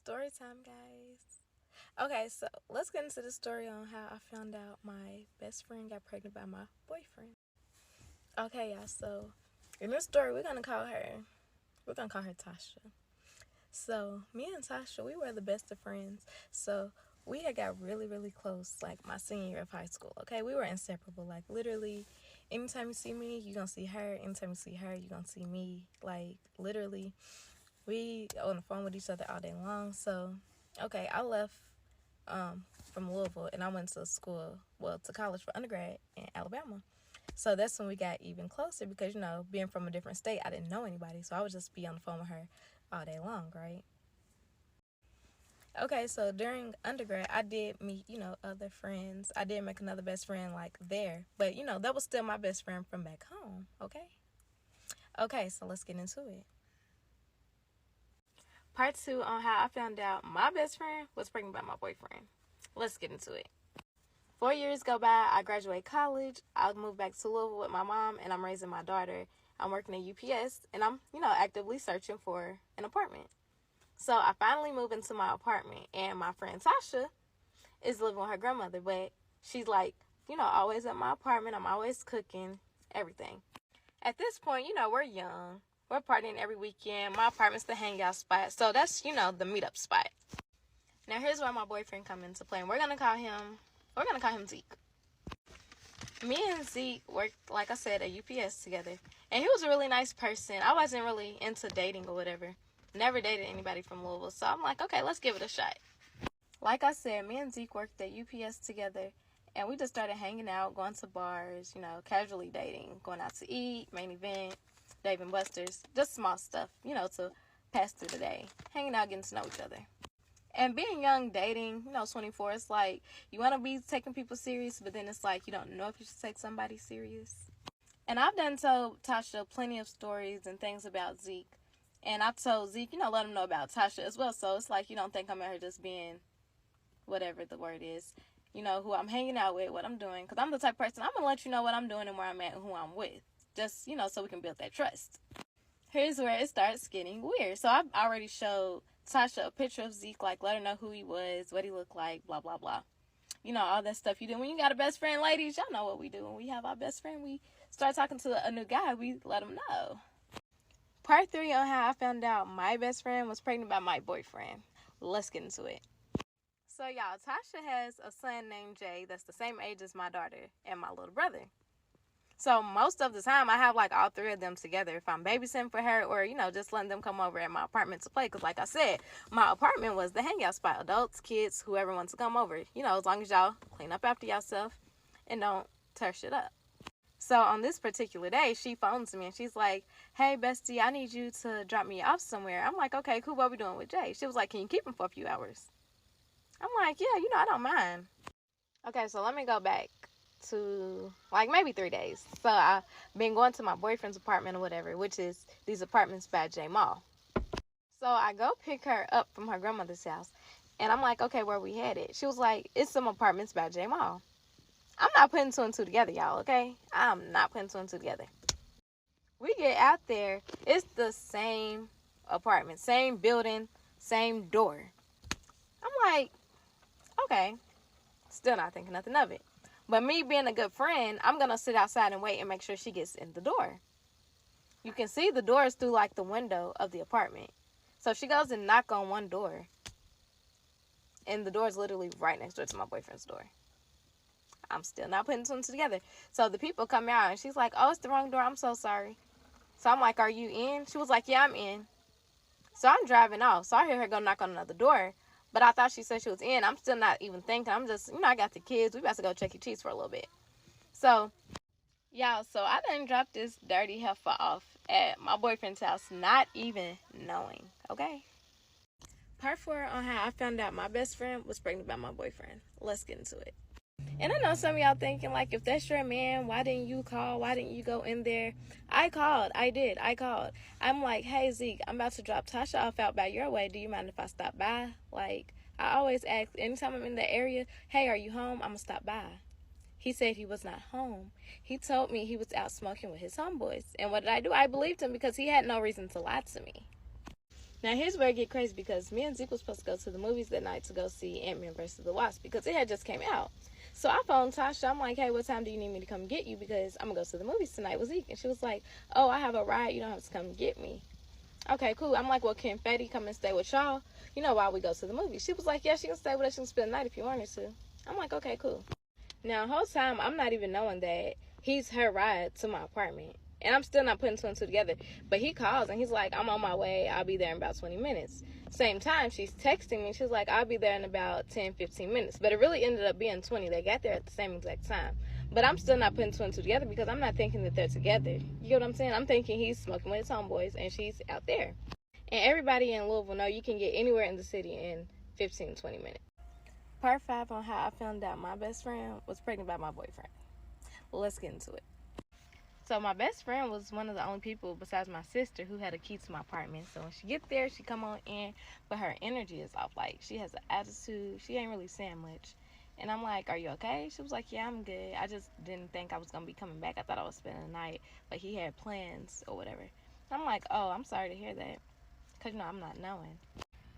Story time, guys. Okay, so let's get into the story on how I found out my best friend got pregnant by my boyfriend. Okay, y'all. So in this story, we're gonna call her Tasha. So me and Tasha, we were the best of friends. So we had got really, really close, like my senior year of high school. Okay, we were inseparable. Like literally, anytime you see me, you gonna see her. Anytime you see her, you gonna see me. Like literally, we on the phone with each other all day long. So okay, I left from Louisville and I went to school, well, to college for undergrad in Alabama. So that's when we got even closer because, being from a different state, I didn't know anybody. So I would just be on the phone with her all day long, right? Okay, so during undergrad, I did meet, other friends. I did make another best friend like there. But, that was still my best friend from back home, okay? Okay, so let's get into it. Part two on how I found out my best friend was pregnant by my boyfriend. Let's get into it. 4 years go by, I graduate college, I move back to Louisville with my mom, and I'm raising my daughter. I'm working at UPS, and I'm, actively searching for an apartment. So I finally move into my apartment, and my friend Tasha is living with her grandmother, but she's like, always at my apartment. I'm always cooking, everything. At this point, we're young. We're partying every weekend. My apartment's the hangout spot, so that's, the meetup spot. Now here's where my boyfriend comes into play, and we're gonna call him Zeke. Me and Zeke worked, like I said, at UPS together, and he was a really nice person. I wasn't really into dating or whatever. Never dated anybody from Louisville, so I'm like, okay, let's give it a shot. Like I said, me and Zeke worked at UPS together, and we just started hanging out, going to bars, casually dating, going out to eat, main event, Dave and Buster's, just small stuff, to pass through the day, hanging out, getting to know each other. And being young, dating, 24, it's like you want to be taking people serious, but then it's like you don't know if you should take somebody serious. And I've done told Tasha plenty of stories and things about Zeke. And I told Zeke, let him know about Tasha as well. So it's like you don't think I'm at her just being whatever the word is, who I'm hanging out with, what I'm doing. Because I'm the type of person, I'm going to let you know what I'm doing and where I'm at and who I'm with. Just, so we can build that trust. Here's where it starts getting weird. So I've already showed Tasha a picture of Zeke, like let her know who he was, what he looked like, blah, blah, blah. All that stuff you do. When you got a best friend, ladies, y'all know what we do. When we have our best friend, we start talking to a new guy, we let him know. Part 3 on how I found out my best friend was pregnant by my boyfriend. Let's get into it. So, y'all, Tasha has a son named Jay that's the same age as my daughter and my little brother. So most of the time I have like all three of them together if I'm babysitting for her or, just letting them come over at my apartment to play. Because like I said, my apartment was the hangout spot. Adults, kids, whoever wants to come over. As long as y'all clean up after yourself and don't tear shit up. So on this particular day, she phones me and she's like, hey, bestie, I need you to drop me off somewhere. I'm like, okay, cool. What we doing with Jay? She was like, can you keep him for a few hours? I'm like, yeah, I don't mind. Okay, so let me go back to like maybe 3 days. So I've been going to my boyfriend's apartment or whatever, which is these apartments by J Mall. So I go pick her up from her grandmother's house and I'm like, okay, where we headed? She was like, it's some apartments by J Mall. I'm not putting two and two together, y'all, okay? I'm not putting two and two together. We get out there, it's the same apartment, same building, same door. I'm like, okay, still not thinking nothing of it. But me being a good friend, I'm going to sit outside and wait and make sure she gets in the door. You can see the doors through like the window of the apartment. So she goes and knock on one door. And the door is literally right next door to my boyfriend's door. I'm still not putting two and two together. So the people come out and she's like, oh, it's the wrong door. I'm so sorry. So I'm like, are you in? She was like, yeah, I'm in. So I'm driving off. So I hear her go knock on another door. But I thought she said she was in. I'm still not even thinking. I'm just, I got the kids. We about to go Chuck E. Cheese for a little bit. So, y'all, I done dropped this dirty heifer off at my boyfriend's house, not even knowing, okay? Part 4 on how I found out my best friend was pregnant by my boyfriend. Let's get into it. And I know some of y'all thinking, like, if that's your man, why didn't you call? Why didn't you go in there? I called. I called. I'm like, hey, Zeke, I'm about to drop Tasha off out by your way. Do you mind if I stop by? Like, I always ask, anytime I'm in the area, hey, are you home? I'm going to stop by. He said he was not home. He told me he was out smoking with his homeboys. And what did? I believed him because he had no reason to lie to me. Now, here's where it get crazy, because me and Zeke was supposed to go to the movies that night to go see Ant-Man vs. the Wasp, because it had just came out. So I phoned Tasha. I'm like, hey, what time do you need me to come get you? Because I'm going to go to the movies tonight with Zeke. And she was like, oh, I have a ride. You don't have to come get me. Okay, cool. I'm like, well, can Fetty come and stay with y'all, while we go to the movies? She was like, yeah, she can stay with us. She can spend the night if you want her to. I'm like, okay, cool. Now, the whole time, I'm not even knowing that he's her ride to my apartment. And I'm still not putting two and two together. But he calls and he's like, I'm on my way. I'll be there in about 20 minutes. Same time, she's texting me. She's like, I'll be there in about 10, 15 minutes. But it really ended up being 20. They got there at the same exact time. But I'm still not putting two and two together, because I'm not thinking that they're together. You get what I'm saying? I'm thinking he's smoking with his homeboys and she's out there. And everybody in Louisville know you can get anywhere in the city in 15, 20 minutes. Part 5 on how I found out my best friend was pregnant by my boyfriend. Let's get into it. So my best friend was one of the only people besides my sister who had a key to my apartment. So when she get there, she come on in, but her energy is off. Like, she has an attitude. She ain't really saying much. And I'm like, are you okay? She was like, yeah, I'm good. I just didn't think I was going to be coming back. I thought I was spending the night, but he had plans or whatever. I'm like, oh, I'm sorry to hear that, because, I'm not knowing.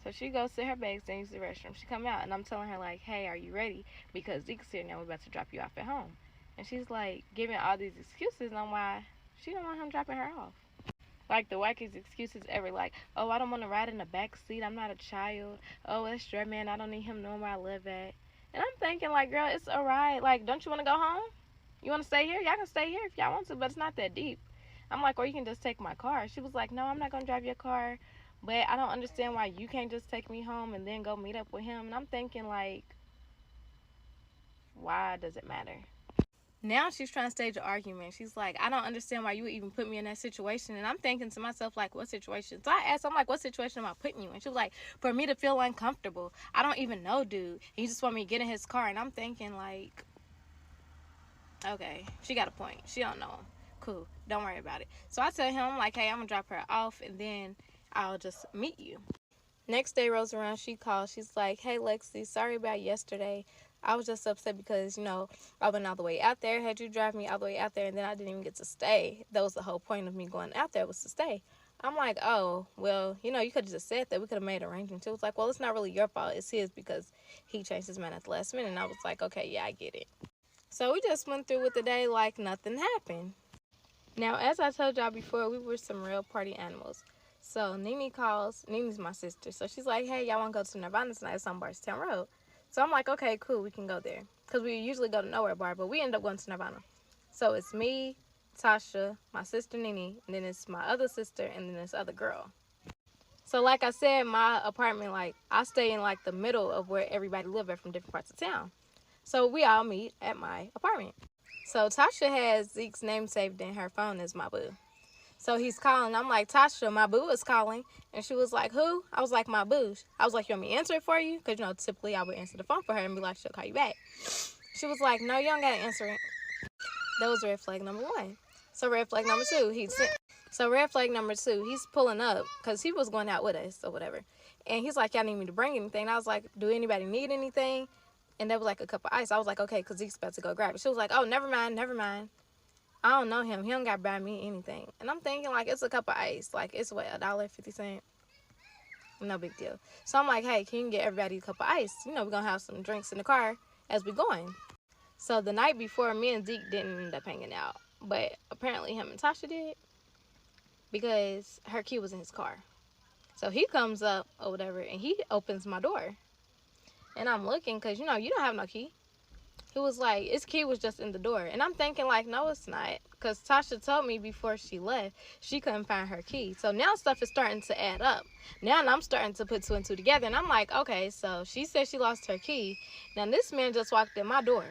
So she goes to her bags and uses the restroom. She come out, and I'm telling her, like, hey, are you ready? Because Zeke's here now. We're about to drop you off at home. And she's, like, giving all these excuses on why she don't want him dropping her off. Like, the wackest excuses ever. Like, oh, I don't want to ride in the back seat. I'm not a child. Oh, that's Dre, man. I don't need him knowing where I live at. And I'm thinking, like, girl, it's a ride. Like, don't you want to go home? You want to stay here? Y'all can stay here if y'all want to, but it's not that deep. I'm like, or you can just take my car. She was like, no, I'm not going to drive your car. But I don't understand why you can't just take me home and then go meet up with him. And I'm thinking, like, why does it matter? Now she's trying to stage an argument. She's like, I don't understand why you would even put me in that situation. And I'm thinking to myself, like, what situation? So I asked, I'm like, what situation am I putting you in? She was like, for me to feel uncomfortable. I don't even know, dude. You just want me to get in his car. And I'm thinking, like, okay, she got a point. She don't know him. Cool. Don't worry about it. So I tell him, like, hey, I'm going to drop her off and then I'll just meet you. Next day rolls around, she calls. She's like, hey, Lexi, sorry about yesterday. I was just upset because, I went all the way out there, had you drive me all the way out there, and then I didn't even get to stay. That was the whole point of me going out there, was to stay. I'm like, oh, well, you could have just said that. We could have made arrangements. It was like, well, it's not really your fault. It's his, because he changed his mind at the last minute. And I was like, okay, yeah, I get it. So we just went through with the day like nothing happened. Now, as I told y'all before, we were some real party animals. So Nene calls. Nene's my sister. So she's like, hey, y'all want to go to Nirvana tonight? It's on Barstown Road. So I'm like, okay, cool, we can go there. Because we usually go to Nowhere Bar, but we end up going to Nirvana. So it's me, Tasha, my sister Nene, and then it's my other sister, and then this other girl. So like I said, my apartment, like, I stay in like the middle of where everybody live at from different parts of town. So we all meet at my apartment. So Tasha has Zeke's name saved in her phone as my boo. So he's calling. I'm like, Tasha, my boo is calling. And she was like, who? I was like, my boo. I was like, you want me to answer it for you? Because, typically I would answer the phone for her and be like, she'll call you back. She was like, no, you don't got to answer it. That was red flag number 1. So red flag number 2, he's pulling up because he was going out with us or whatever. And he's like, y'all need me to bring anything? And I was like, do anybody need anything? And there was like a cup of ice. I was like, okay, because Zeke's about to go grab it. She was like, oh, never mind. I don't know him. He don't got to buy me anything. And I'm thinking, like, it's a cup of ice. Like, it's what, $1.50? No big deal. So I'm like, hey, can you get everybody a cup of ice? We're going to have some drinks in the car as we going. So the night before, me and Zeke didn't end up hanging out. But apparently him and Tasha did, because her key was in his car. So he comes up or whatever, and he opens my door. And I'm looking, because, you don't have no key. He was like, his key was just in the door. And I'm thinking, like, no, it's not. Because Tasha told me before she left, she couldn't find her key. So now stuff is starting to add up. Now I'm starting to put two and two together. And I'm like, okay, so she said she lost her key. Now this man just walked in my door.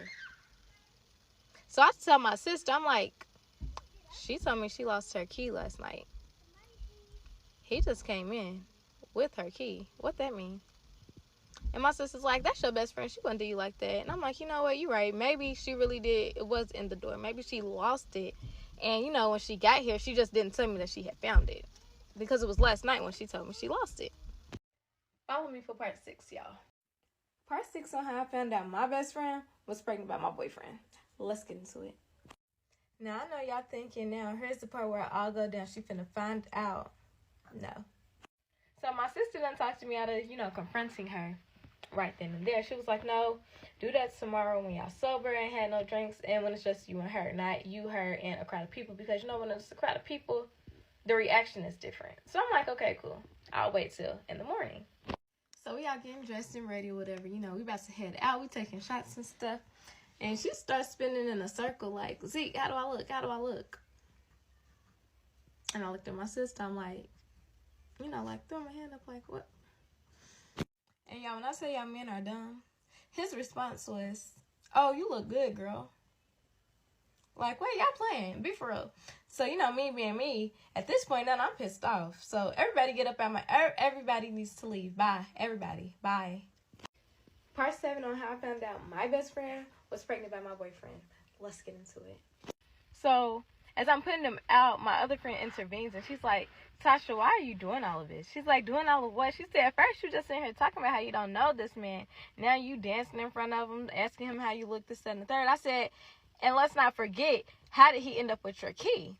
So I tell my sister, I'm like, she told me she lost her key last night. He just came in with her key. What that mean? And my sister's like, that's your best friend. She wouldn't do you like that. And I'm like, you know what? You're right. Maybe she really did. It was in the door. Maybe she lost it. And, when she got here, she just didn't tell me that she had found it. Because it was last night when she told me she lost it. Follow me for part 6, y'all. Part 6 on how I found out my best friend was pregnant by my boyfriend. Let's get into it. Now, I know y'all thinking now, here's the part where I all go down. She finna find out. No. So my sister done talked to me out of, confronting her right then and there. She was like, no, do that tomorrow when y'all sober and had no drinks, and when it's just you and her, not you, her, and a crowd of people. Because, when it's a crowd of people, the reaction is different. So I'm like, okay, cool. I'll wait till in the morning. So we all getting dressed and ready or whatever. We about to head out. We taking shots and stuff. And she starts spinning in a circle like, Zeke, how do I look? How do I look? And I looked at my sister. I'm like, like throw my hand up like, what? And y'all, when I say y'all men are dumb, his response was, oh, you look good, girl. Like, what y'all playing? Be for real. So, me being me, at this point, now I'm pissed off. So, everybody get up out everybody needs to leave. Bye. Everybody. Bye. Part 7 on how I found out my best friend was pregnant by my boyfriend. Let's get into it. So, as I'm putting them out, my other friend intervenes, and she's like, Tasha, why are you doing all of this? She's like, doing all of what? She said, at first you just sitting here talking about how you don't know this man. Now you dancing in front of him, asking him how you look, this, that, and the third. I said, and let's not forget, how did he end up with your key?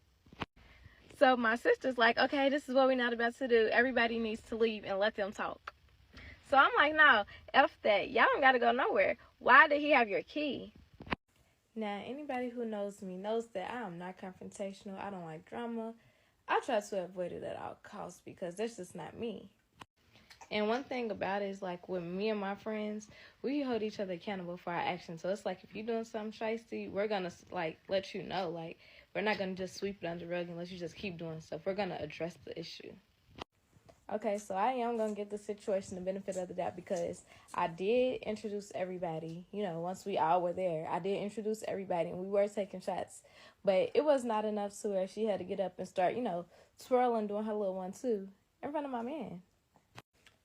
So my sister's like, okay, this is what we're not about to do. Everybody needs to leave and let them talk. So I'm like, no, F that. Y'all don't got to go nowhere. Why did he have your key? Now, anybody who knows me knows that I am not confrontational. I don't like drama. I try to avoid it at all costs because that's just not me. And one thing about it is, like, with me and my friends, we hold each other accountable for our actions. So it's like, if you're doing something shiesty, we're going to, like, let you know. Like, we're not going to just sweep it under the rug and let you just keep doing stuff. We're going to address the issue. Okay, so I am going to give the situation the benefit of the doubt because I did introduce everybody. Once we all were there, I did introduce everybody, and we were taking shots. But it was not enough to where she had to get up and start, twirling, doing her little one, too, in front of my man.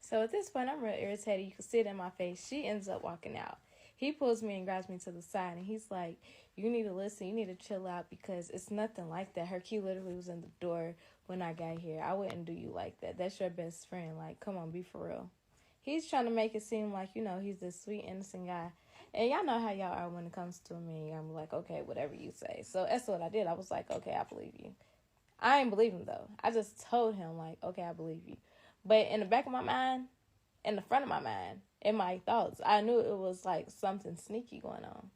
So at this point, I'm real irritated. You can see it in my face. She ends up walking out. He pulls me and grabs me to the side, and he's like, you need to listen. You need to chill out because it's nothing like that. Her key literally was in the door when I got here. I wouldn't do you like that. That's your best friend. Like, come on, be for real. He's trying to make it seem like, he's this sweet, innocent guy. And y'all know how y'all are when it comes to me. I'm like, okay, whatever you say. So that's what I did. I was like, okay, I believe you. I ain't believe him, though. I just told him, like, okay, I believe you. But in the back of my mind, in the front of my mind, in my thoughts, I knew it was like something sneaky going on.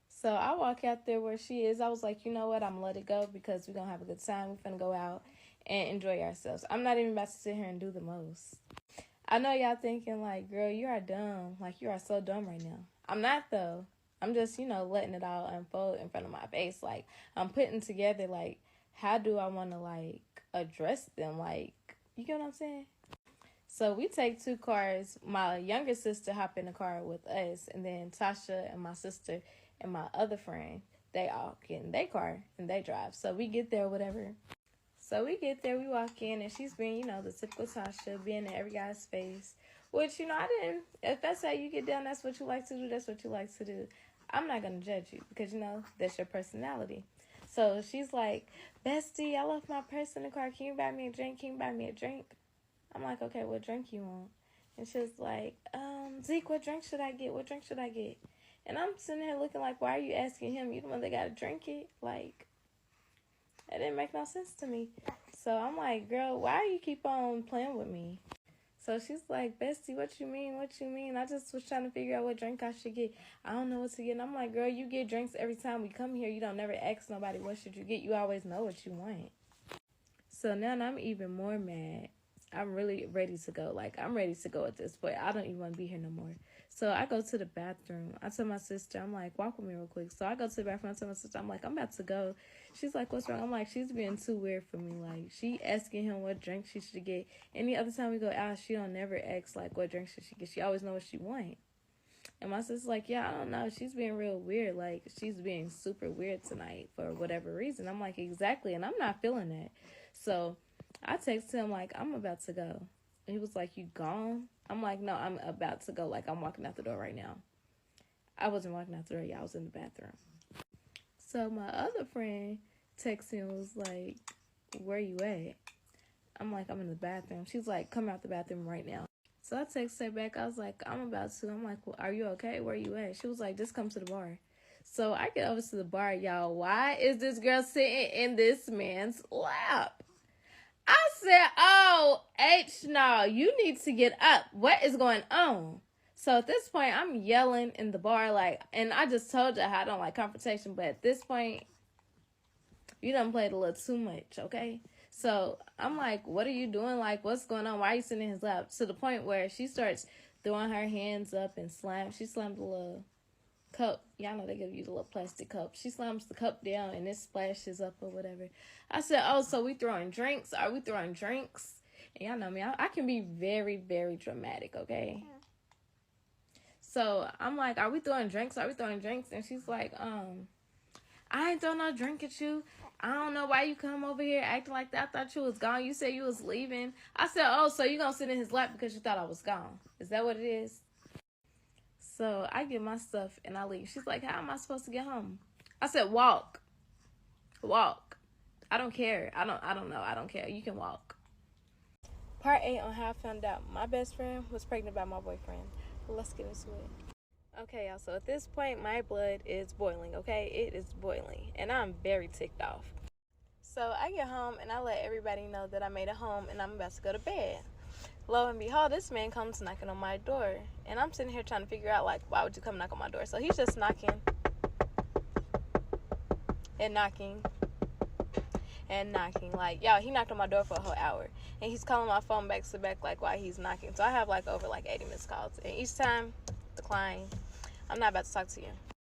So I walk out there where she is. I was like, you know what? I'm going to let it go because we're going to have a good time. We're going to go out and enjoy ourselves. I'm not even about to sit here and do the most. I know y'all thinking like, girl, you are dumb. Like, you are so dumb right now. I'm not, though. I'm just, letting it all unfold in front of my face. Like, I'm putting together, like, how do I want to, like, address them? Like, you get what I'm saying? So we take 2 cars. My younger sister hop in the car with us, and then Tasha and my sister and my other friend, they all get in their car and they drive. So we get there, whatever. So we get there, we walk in, and she's being, the typical Tasha, being in every guy's face. Which, I didn't. If that's how you get down, that's what you like to do, that's what you like to do. I'm not going to judge you because, that's your personality. So she's like, bestie, I left my purse in the car. Can you buy me a drink? Can you buy me a drink? I'm like, okay, what drink you want? And she was like, Zeke, what drink should I get? What drink should I get? And I'm sitting here looking like, why are you asking him? You the one that got to drink it? Like, it didn't make no sense to me. So I'm like, girl, why do you keep on playing with me? So she's like, bestie, what you mean? What you mean? I just was trying to figure out what drink I should get. I don't know what to get. And I'm like, girl, you get drinks every time we come here. You don't never ask nobody, what should you get? You always know what you want. So now I'm even more mad. I'm really ready to go. Like, I'm ready to go at this point. I don't even want to be here no more. So I go to the bathroom. I tell my sister, I'm like, walk with me real quick. So I go to the bathroom. I tell my sister, I'm like, I'm about to go. She's like, what's wrong? I'm like, she's being too weird for me. Like, she asking him what drink she should get. Any other time we go out, she don't never ask, like, what drink should she get. She always know what she want. And my sister's like, yeah, I don't know. She's being real weird. Like, she's being super weird tonight for whatever reason. I'm like, exactly. And I'm not feeling that. So I text him, like, I'm about to go. And he was like, you gone? I'm like, no, I'm about to go. Like, I'm walking out the door right now. I wasn't walking out the door. Yeah, I was in the bathroom. So my other friend texted me and was like, where you at? I'm like, I'm in the bathroom. She's like, come out the bathroom right now. So I texted her back. I was like, I'm about to. I'm like, well, are you okay? Where you at? She was like, just come to the bar. So I get over to the bar, y'all. Why is this girl sitting in this man's lap? I said, oh, H, no, you need to get up. What is going on? So at this point, I'm yelling in the bar, like, and I just told you how I don't like confrontation, but at this point, you done played a little too much, okay? So I'm like, what are you doing? Like, what's going on? Why are you sitting in his lap? To the point where she starts throwing her hands up and she slammed the little cup. Y'all know they give you the little plastic cup. She slams the cup down and it splashes up or whatever. I said, oh, so we throwing drinks? Are we throwing drinks? And y'all know me. I can be very, very dramatic, okay? So I'm like, are we throwing drinks? Are we throwing drinks? And she's like, I ain't throwing no drink at you. I don't know why you come over here acting like that. I thought you was gone. You said you was leaving. I said, oh, so you gonna sit in his lap because you thought I was gone. Is that what it is? So I get my stuff and I leave. She's like, how am I supposed to get home? I said, walk. Walk. I don't care. I don't know. I don't care. You can walk. Part 8 on how I found out my best friend was pregnant by my boyfriend. Let's get into it. Okay, y'all. So at this point, my blood is boiling, okay? It is boiling. And I'm very ticked off. So I get home and I let everybody know that I made it home and I'm about to go to bed. Lo and behold, this man comes knocking on my door. And I'm sitting here trying to figure out, like, why would you come knock on my door? So he's just knocking and knocking and knocking. Like, y'all, he knocked on my door for a whole hour. And he's calling my phone back to back, like, while he's knocking. So I have, like, over, like, 80 missed calls. And each time, decline. I'm not about to talk to you.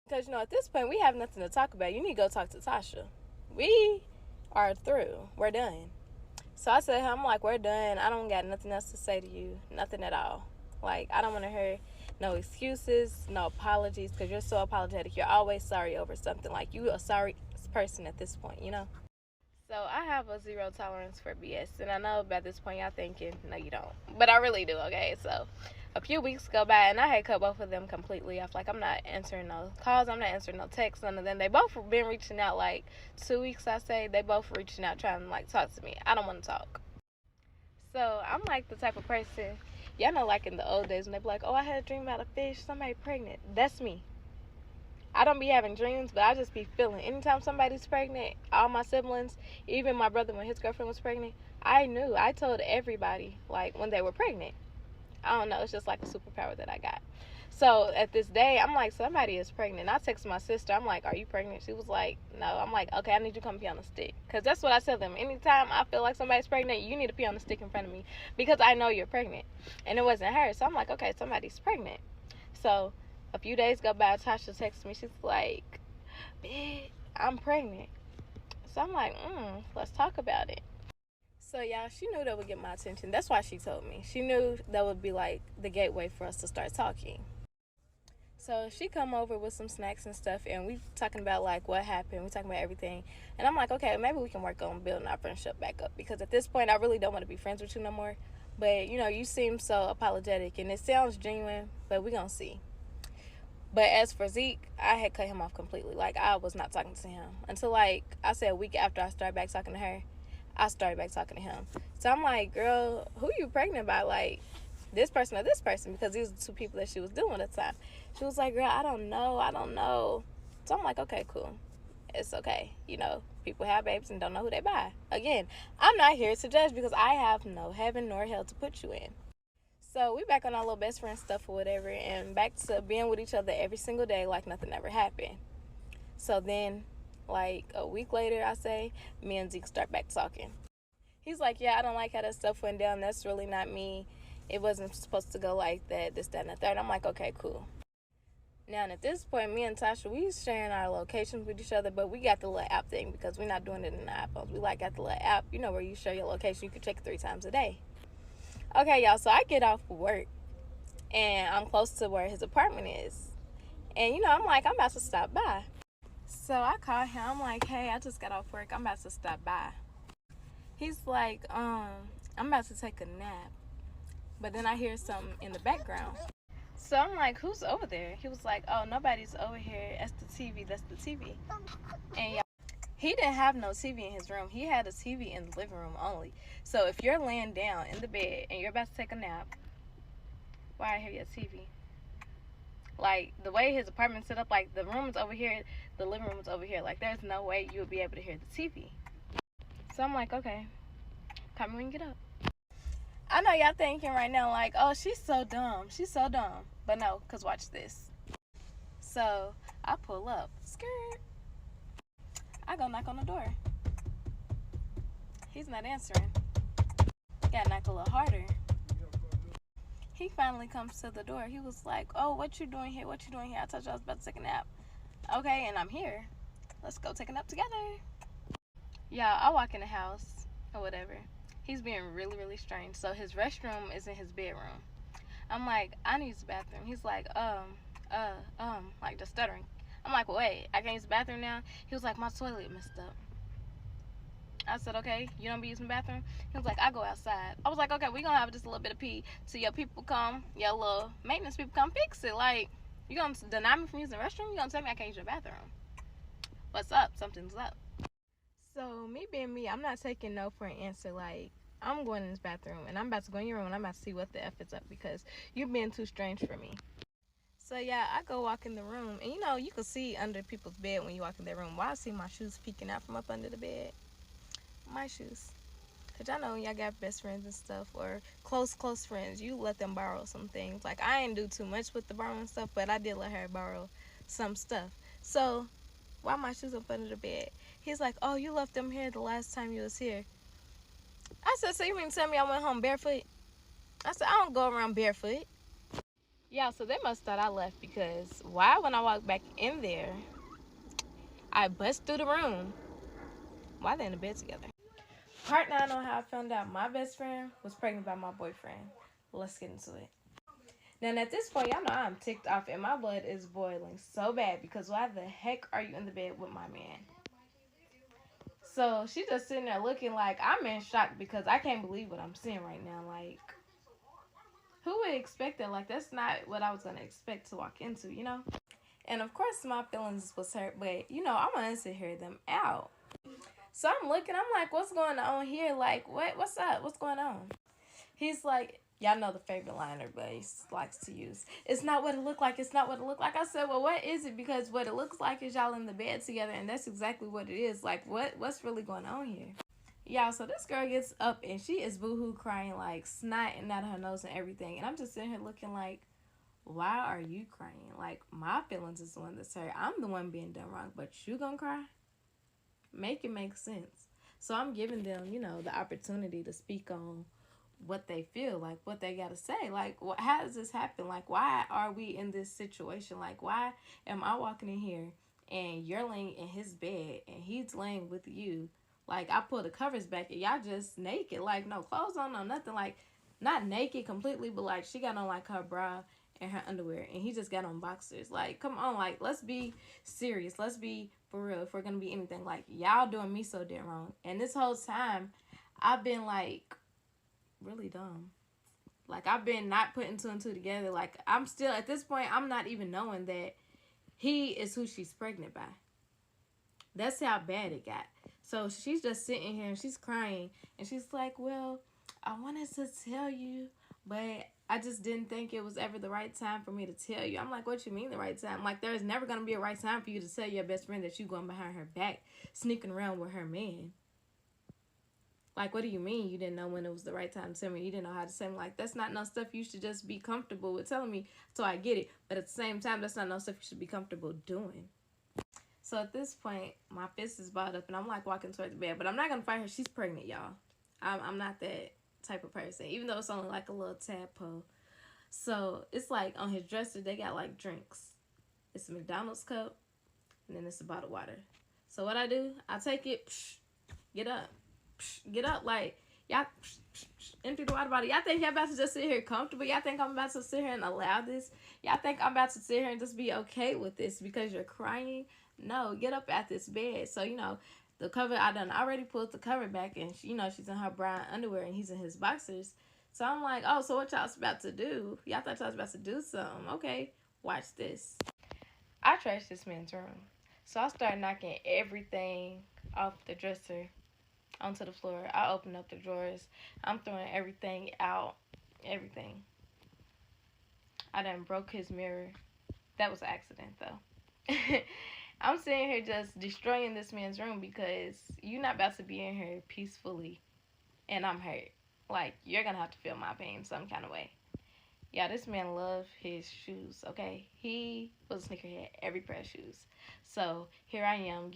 Because, you know, at this point, we have nothing to talk about. You need to go talk to Tasha. We are through. We're done. So I said, I'm like, we're done. I don't got nothing else to say to you. Nothing at all. Like, I don't want to hear no excuses, no apologies, because you're so apologetic. You're always sorry over something. Like, you a sorry person at this point, you know? So I have a zero tolerance for BS. And I know by this point y'all thinking, no, you don't. But I really do, okay? So a few weeks go by, and I had cut both of them completely off. Like, I'm not answering no calls. I'm not answering no texts, none of them. They both been reaching out, like, 2 weeks, I say. They both reaching out trying to, like, talk to me. I don't want to talk. So I'm, like, the type of person, y'all know, like, in the old days when they be like, oh, I had a dream about a fish, somebody pregnant. That's me. I don't be having dreams, but I just be feeling. Anytime somebody's pregnant, all my siblings, even my brother when his girlfriend was pregnant, I knew. I told everybody, like, when they were pregnant. I don't know. It's just like a superpower that I got. So at this day, I'm like, somebody is pregnant. I texted my sister. I'm like, are you pregnant? She was like, no. I'm like, okay, I need you to come pee on the stick. Because that's what I tell them. Anytime I feel like somebody's pregnant, you need to pee on the stick in front of me. Because I know you're pregnant. And it wasn't her. So I'm like, okay, somebody's pregnant. So a few days go by, Tasha texts me. She's like, bitch, I'm pregnant. So I'm like, let's talk about it. So, y'all, she knew that would get my attention. That's why she told me. She knew that would be, like, the gateway for us to start talking. So she come over with some snacks and stuff, and we talking about, like, what happened. We talking about everything. And I'm like, okay, maybe we can work on building our friendship back up. Because at this point, I really don't want to be friends with you no more. But, you know, you seem so apologetic, and it sounds genuine, but we gonna see. But as for Zeke, I had cut him off completely. Like, I was not talking to him. Until, like, I said a week after I started back talking to her, I started back talking to him. So I'm like, girl, who you pregnant by? Like, this person or this person? Because these are the two people that she was dealing with at the time. She was like, girl, I don't know. So I'm like, okay, cool. It's okay. You know, people have babies and don't know who they by. Again, I'm not here to judge because I have no heaven nor hell to put you in. So we back on our little best friend stuff or whatever, and back to being with each other every single day like nothing ever happened. So then, like, a week later, I say, me and Zeke start back talking. He's like, yeah, I don't like how that stuff went down. That's really not me. It wasn't supposed to go like that, this, that, and the third. I'm like, okay, cool. Now, at this point, me and Tasha, we sharing our locations with each other, but we got the little app thing because we're not doing it in the iPhones. We, like, got the little app, you know, where you share your location. You can check it 3 times a day. Okay, y'all, so I get off of work, and I'm close to where his apartment is. And, you know, I'm like, I'm about to stop by. So I call him. I'm like, hey, I just got off work. I'm about to stop by. He's like, I'm about to take a nap. But then I hear something in the background. So I'm like, who's over there? He was like, oh, nobody's over here. That's the TV. That's the TV. And y'all, he didn't have no TV in his room. He had a TV in the living room only. So if you're laying down in the bed and you're about to take a nap, why have your TV? Like, the way his apartment's set up, like, the room is over here, the living room is over here. Like, there's no way you would be able to hear the TV. So I'm like, okay. Call me when you get up. I know y'all thinking right now, like, oh, she's so dumb. She's so dumb. But no, because watch this. So, I pull up. Skirt. I go knock on the door. He's not answering. Gotta knock a little harder. He finally comes to the door. He was like, oh, what you doing here? What you doing here? I told you I was about to take a nap. Okay, and I'm here. Let's go take a nap together. Y'all, I walk in the house or whatever. He's being really, really strange. So his restroom is in his bedroom. I'm like, I need the bathroom. He's like, like just stuttering. I'm like, wait, I can't use the bathroom now? He was like, my toilet messed up. I said, okay, you don't be using the bathroom? He was like, I go outside. I was like, okay, we gonna have just a little bit of pee till your people come, your little maintenance people come fix it. Like, you gonna deny me from using the restroom? You gonna tell me I can't use your bathroom? What's up? Something's up. So, me being me, I'm not taking no for an answer. Like, I'm going in this bathroom, and I'm about to go in your room, and I'm about to see what the F is up, because you're being too strange for me. So, yeah, I go walk in the room, and, you can see under people's bed when you walk in their room. Why I see my shoes peeking out from up under the bed? My shoes. Because y'all know when y'all got best friends and stuff, or close friends, you let them borrow some things. Like, I ain't do too much with the borrowing stuff, but I did let her borrow some stuff. So, why my shoes up under the bed? He's like, oh, you left them here the last time you was here. I said, so you mean to tell me I went home barefoot? I said, I don't go around barefoot. Yeah, so they must thought I left, because why when I walked back in there, I bust through the room. Why they in the bed together? Part 9 on how I found out my best friend was pregnant by my boyfriend. Let's get into it. Now, at this point, y'all know I'm ticked off and my blood is boiling so bad, because why the heck are you in the bed with my man? So she's just sitting there looking like I'm in shock, because I can't believe what I'm seeing right now. Like, who would expect that? Like, that's not what I was going to expect to walk into, And of course, my feelings was hurt, but, I wanted to hear them out. So I'm looking, I'm like, what's going on here? Like, what's up? What's going on? He's like, y'all know the favorite line everybody likes to use. It's not what it looked like. It's not what it looked like. I said, well, what is it? Because what it looks like is y'all in the bed together, and that's exactly what it is. Like, what's really going on here? Y'all, so this girl gets up, and she is boohoo crying, like, snotting out of her nose and everything. And I'm just sitting here looking like, why are you crying? Like, my feelings is the one that's hurt. I'm the one being done wrong, but you gonna cry? Make it make sense. So I'm giving them, the opportunity to speak on what they feel, like what they gotta say. Like, how does this happen? Like, why are we in this situation? Like, why am I walking in here and you're laying in his bed and he's laying with you? Like, I pull the covers back and y'all just naked. Like, no clothes on, no nothing. Like, not naked completely, but like she got on like her bra and her underwear, and he just got on boxers. Like, come on, like, let's be serious. Let's be for real if we're gonna be anything. Like, y'all doing me so damn wrong. And this whole time, I've been like really dumb. Like, I've been not putting two and two together. Like, I'm still at this point, I'm not even knowing that he is who she's pregnant by. That's how bad it got. So she's just sitting here and she's crying, and she's like, well, I wanted to tell you, but I just didn't think it was ever the right time for me to tell you. I'm like, what you mean the right time? Like, there's never going to be a right time for you to tell your best friend that you going behind her back, sneaking around with her man. Like, what do you mean you didn't know when it was the right time to tell me? You didn't know how to tell me? Like, that's not no stuff you should just be comfortable with telling me, so I get it. But at the same time, that's not no stuff you should be comfortable doing. So at this point, my fist is balled up, and I'm like walking towards the bed. But I'm not going to fight her. She's pregnant, y'all. I'm not that type of person, even though it's only like a little tadpole. So it's like on his dresser, they got like drinks. It's a McDonald's cup, and then it's a bottle of water. So what I do, I take it, get up, like, y'all, empty the water bottle. Y'all think y'all about to just sit here comfortable? Y'all think I'm about to sit here and allow this? Y'all think I'm about to sit here and just be okay with this because you're crying? No, get up at this bed. So, the cover, I done already pulled the cover back, and she's in her brown underwear and he's in his boxers. So I'm like, oh, so what y'all's about to do? Y'all thought y'all was about to do something. Okay, watch this. I trashed this man's room. So I started knocking everything off the dresser onto the floor. I opened up the drawers. I'm throwing everything out. Everything. I done broke his mirror. That was an accident, though. I'm sitting here just destroying this man's room because you're not about to be in here peacefully and I'm hurt. Like, you're gonna have to feel my pain some kind of way. Yeah, this man loved his shoes, okay? He was a sneakerhead, every pair of shoes. So here I am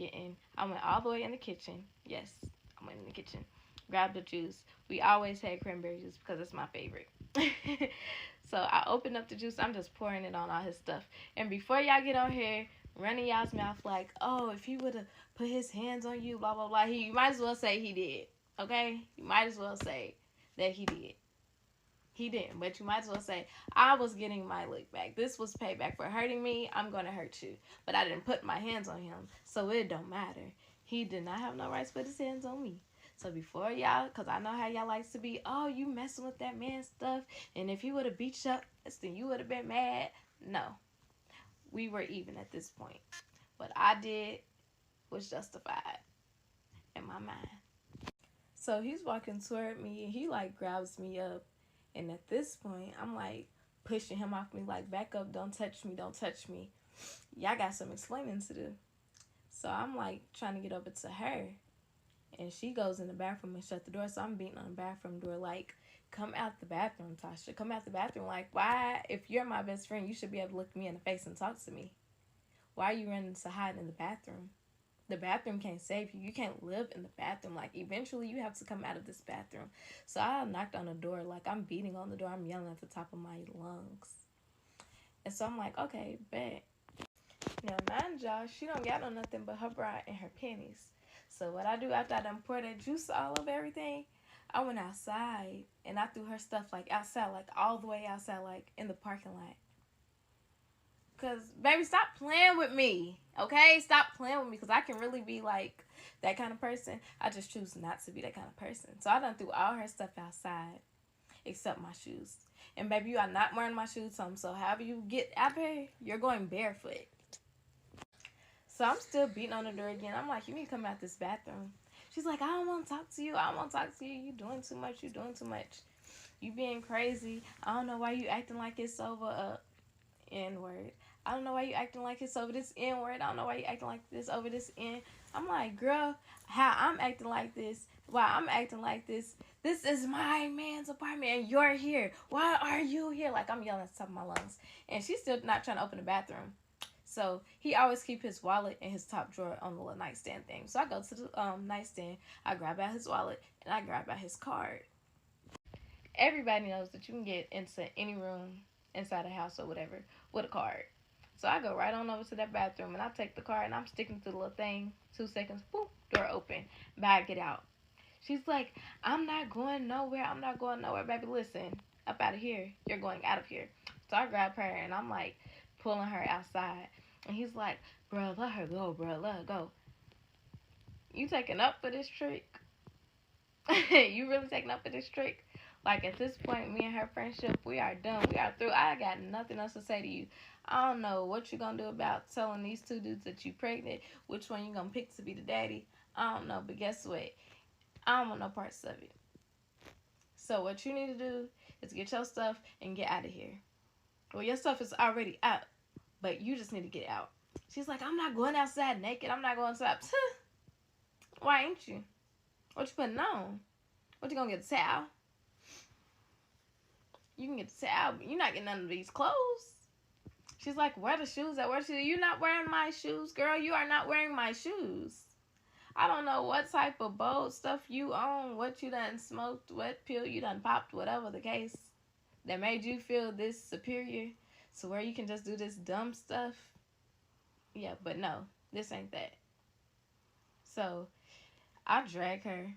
I went all the way in the kitchen. Yes, I went in the kitchen. Grabbed the juice. We always had cranberry juice because it's my favorite. So I opened up the juice. I'm just pouring it on all his stuff. And before y'all get on here, running y'all's mouth like, oh, if he would have put his hands on you, blah, blah, blah. You might as well say he did, okay? You might as well say that he did. He didn't, but you might as well say, I was getting my lick back. This was payback for hurting me. I'm going to hurt you. But I didn't put my hands on him, so it don't matter. He did not have no right to put his hands on me. So before y'all, because I know how y'all likes to be, oh, you messing with that man's stuff, and if he would have beat you up, then you would have been mad. No. We were even at this point. What I did was justified in my mind. So he's walking toward me, and he, like, grabs me up. And at this point, I'm, like, pushing him off me, like, back up, don't touch me, don't touch me. Y'all got some explaining to do. So I'm, like, trying to get over to her. And she goes in the bathroom and shut the door. So I'm beating on the bathroom door, like, come out the bathroom, Tasha. Come out the bathroom. Like, why, if you're my best friend, you should be able to look me in the face and talk to me. Why are you running to hide in the bathroom? The bathroom can't save you. You can't live in the bathroom. Like, eventually you have to come out of this bathroom. So I knocked on the door. Like, I'm beating on the door. I'm yelling at the top of my lungs. And so I'm like, okay, bet. Now, mind y'all, she don't got no nothing but her bra and her panties. So what I do after I done poured that juice all over everything, I went outside and I threw her stuff, like, outside, like, all the way outside, like, in the parking lot. Because, baby, stop playing with me, okay? Stop playing with me, because I can really be, like, that kind of person. I just choose not to be that kind of person. So I done threw all her stuff outside, except my shoes. And, baby, you are not wearing my shoes home, so however you get out here, you're going barefoot. So I'm still beating on the door again. I'm like, you need to come out this bathroom. She's like, I don't want to talk to you. I don't want to talk to you. You doing too much. You doing too much. You being crazy. I don't know why you acting like it's over N-word. I don't know why you acting like it's over this N-word. I don't know why you acting like this over this N. I'm like, girl, how I'm acting like this, why I'm acting like this. This is my man's apartment and you're here. Why are you here? Like, I'm yelling at the top of my lungs. And she's still not trying to open the bathroom. So he always keep his wallet in his top drawer on the little nightstand thing. So I go to the nightstand, I grab out his wallet, and I grab out his card. Everybody knows that you can get into any room inside a house or whatever with a card. So I go right on over to that bathroom, and I take the card, and I'm sticking to the little thing. 2 seconds, boop, door open. Bag get out. She's like, I'm not going nowhere. I'm not going nowhere. Baby, listen, up out of here. You're going out of here. So I grab her, and I'm, like, pulling her outside. And he's like, bro, let her go, bro. Let her go. You taking up for this trick? You really taking up for this trick? Like, at this point, me and her friendship, we are done. We are through. I got nothing else to say to you. I don't know what you're going to do about telling these 2 dudes that you pregnant. Which one you going to pick to be the daddy. I don't know. But guess what? I don't want no parts of it. So what you need to do is get your stuff and get out of here. Well, your stuff is already out. But you just need to get out. She's like, I'm not going outside naked. I'm not going outside. Why ain't you? What you putting on? What you going to get, a towel? You can get the towel, but you're not getting none of these clothes. She's like, where the shoes at? Where the shoes? You're not wearing my shoes, girl. You are not wearing my shoes. I don't know what type of bold stuff you own, what you done smoked, what pill you done popped, whatever the case, that made you feel this superior to where you can just do this dumb stuff. Yeah, but no, this ain't that. So I drag her.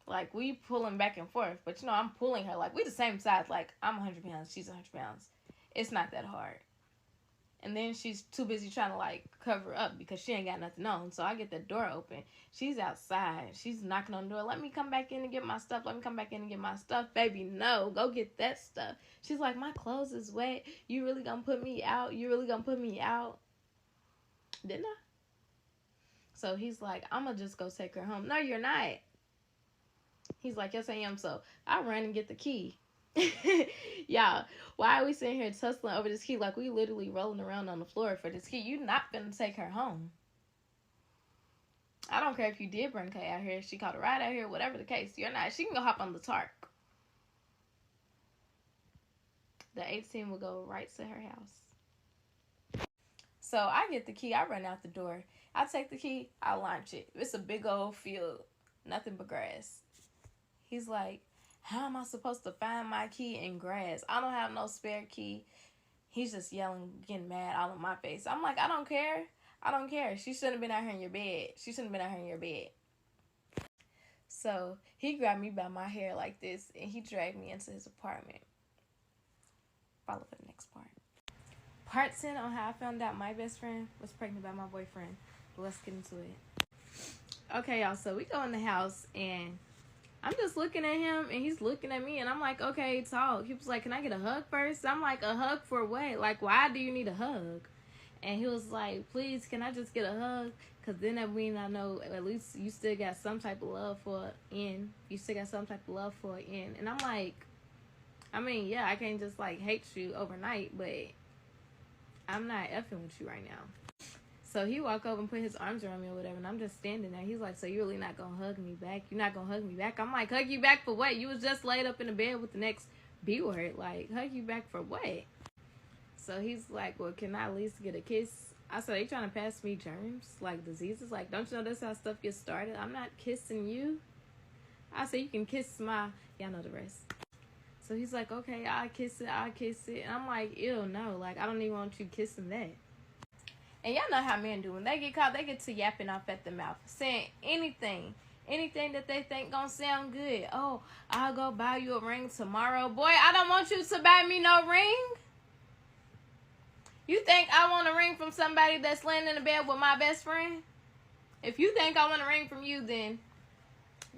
Like, we pulling back and forth. But, you know, I'm pulling her. Like, we the same size. Like, I'm 100 pounds. She's 100 pounds. It's not that hard. And then she's too busy trying to, like, cover up because she ain't got nothing on. So I get the door open. She's outside. She's knocking on the door. Let me come back in and get my stuff. Let me come back in and get my stuff. Baby, no. Go get that stuff. She's like, my clothes is wet. You really gonna put me out? You really gonna put me out? Didn't I? So he's like, I'm gonna just go take her home. No, you're not. He's like, yes, I am. So I ran and get the key. Y'all, why are we sitting here tussling over this key like we literally rolling around on the floor for this key? You not gonna take her home. I don't care if you did bring Kay out here. She caught a ride out here, whatever the case. You're not. She can go hop on the tarp. The 18 will go right to her house. So I get the key. I run out the door. I take the key. I launch it. It's a big old field. Nothing but grass. He's like, how am I supposed to find my key in grass? I don't have no spare key. He's just yelling, getting mad all in my face. I'm like, I don't care. I don't care. She shouldn't have been out here in your bed. She shouldn't have been out here in your bed. So he grabbed me by my hair like this, and he dragged me into his apartment. Follow for the next part. Part 10 on how I found out my best friend was pregnant by my boyfriend. Let's get into it. Okay, y'all. So we go in the house, and I'm just looking at him, and he's looking at me, and I'm like, okay, talk. He was like, can I get a hug first? I'm like, a hug for what? Like, why do you need a hug? And he was like, please, can I just get a hug? Because then that means I know at least you still got some type of love for an. You still got some type of love for an. And I'm like, I mean, yeah, I can't just, like, hate you overnight, but I'm not effing with you right now. So he walked over and put his arms around me or whatever, and I'm just standing there. He's like, so you're really not going to hug me back? You're not going to hug me back? I'm like, hug you back for what? You was just laid up in the bed with the next B word. Like, hug you back for what? So he's like, well, can I at least get a kiss? I said, are you trying to pass me germs? Like, diseases? Like, don't you know that's how stuff gets started? I'm not kissing you. I said, you can kiss my... Y'all know the rest. So he's like, okay, I'll kiss it. And I'm like, ew, no. Like, I don't even want you kissing that. And y'all know how men do. When they get caught, they get to yapping off at the mouth. Saying anything. Anything that they think gonna sound good. Oh, I'll go buy you a ring tomorrow. Boy, I don't want you to buy me no ring. You think I want a ring from somebody that's laying in the bed with my best friend? If you think I want a ring from you, then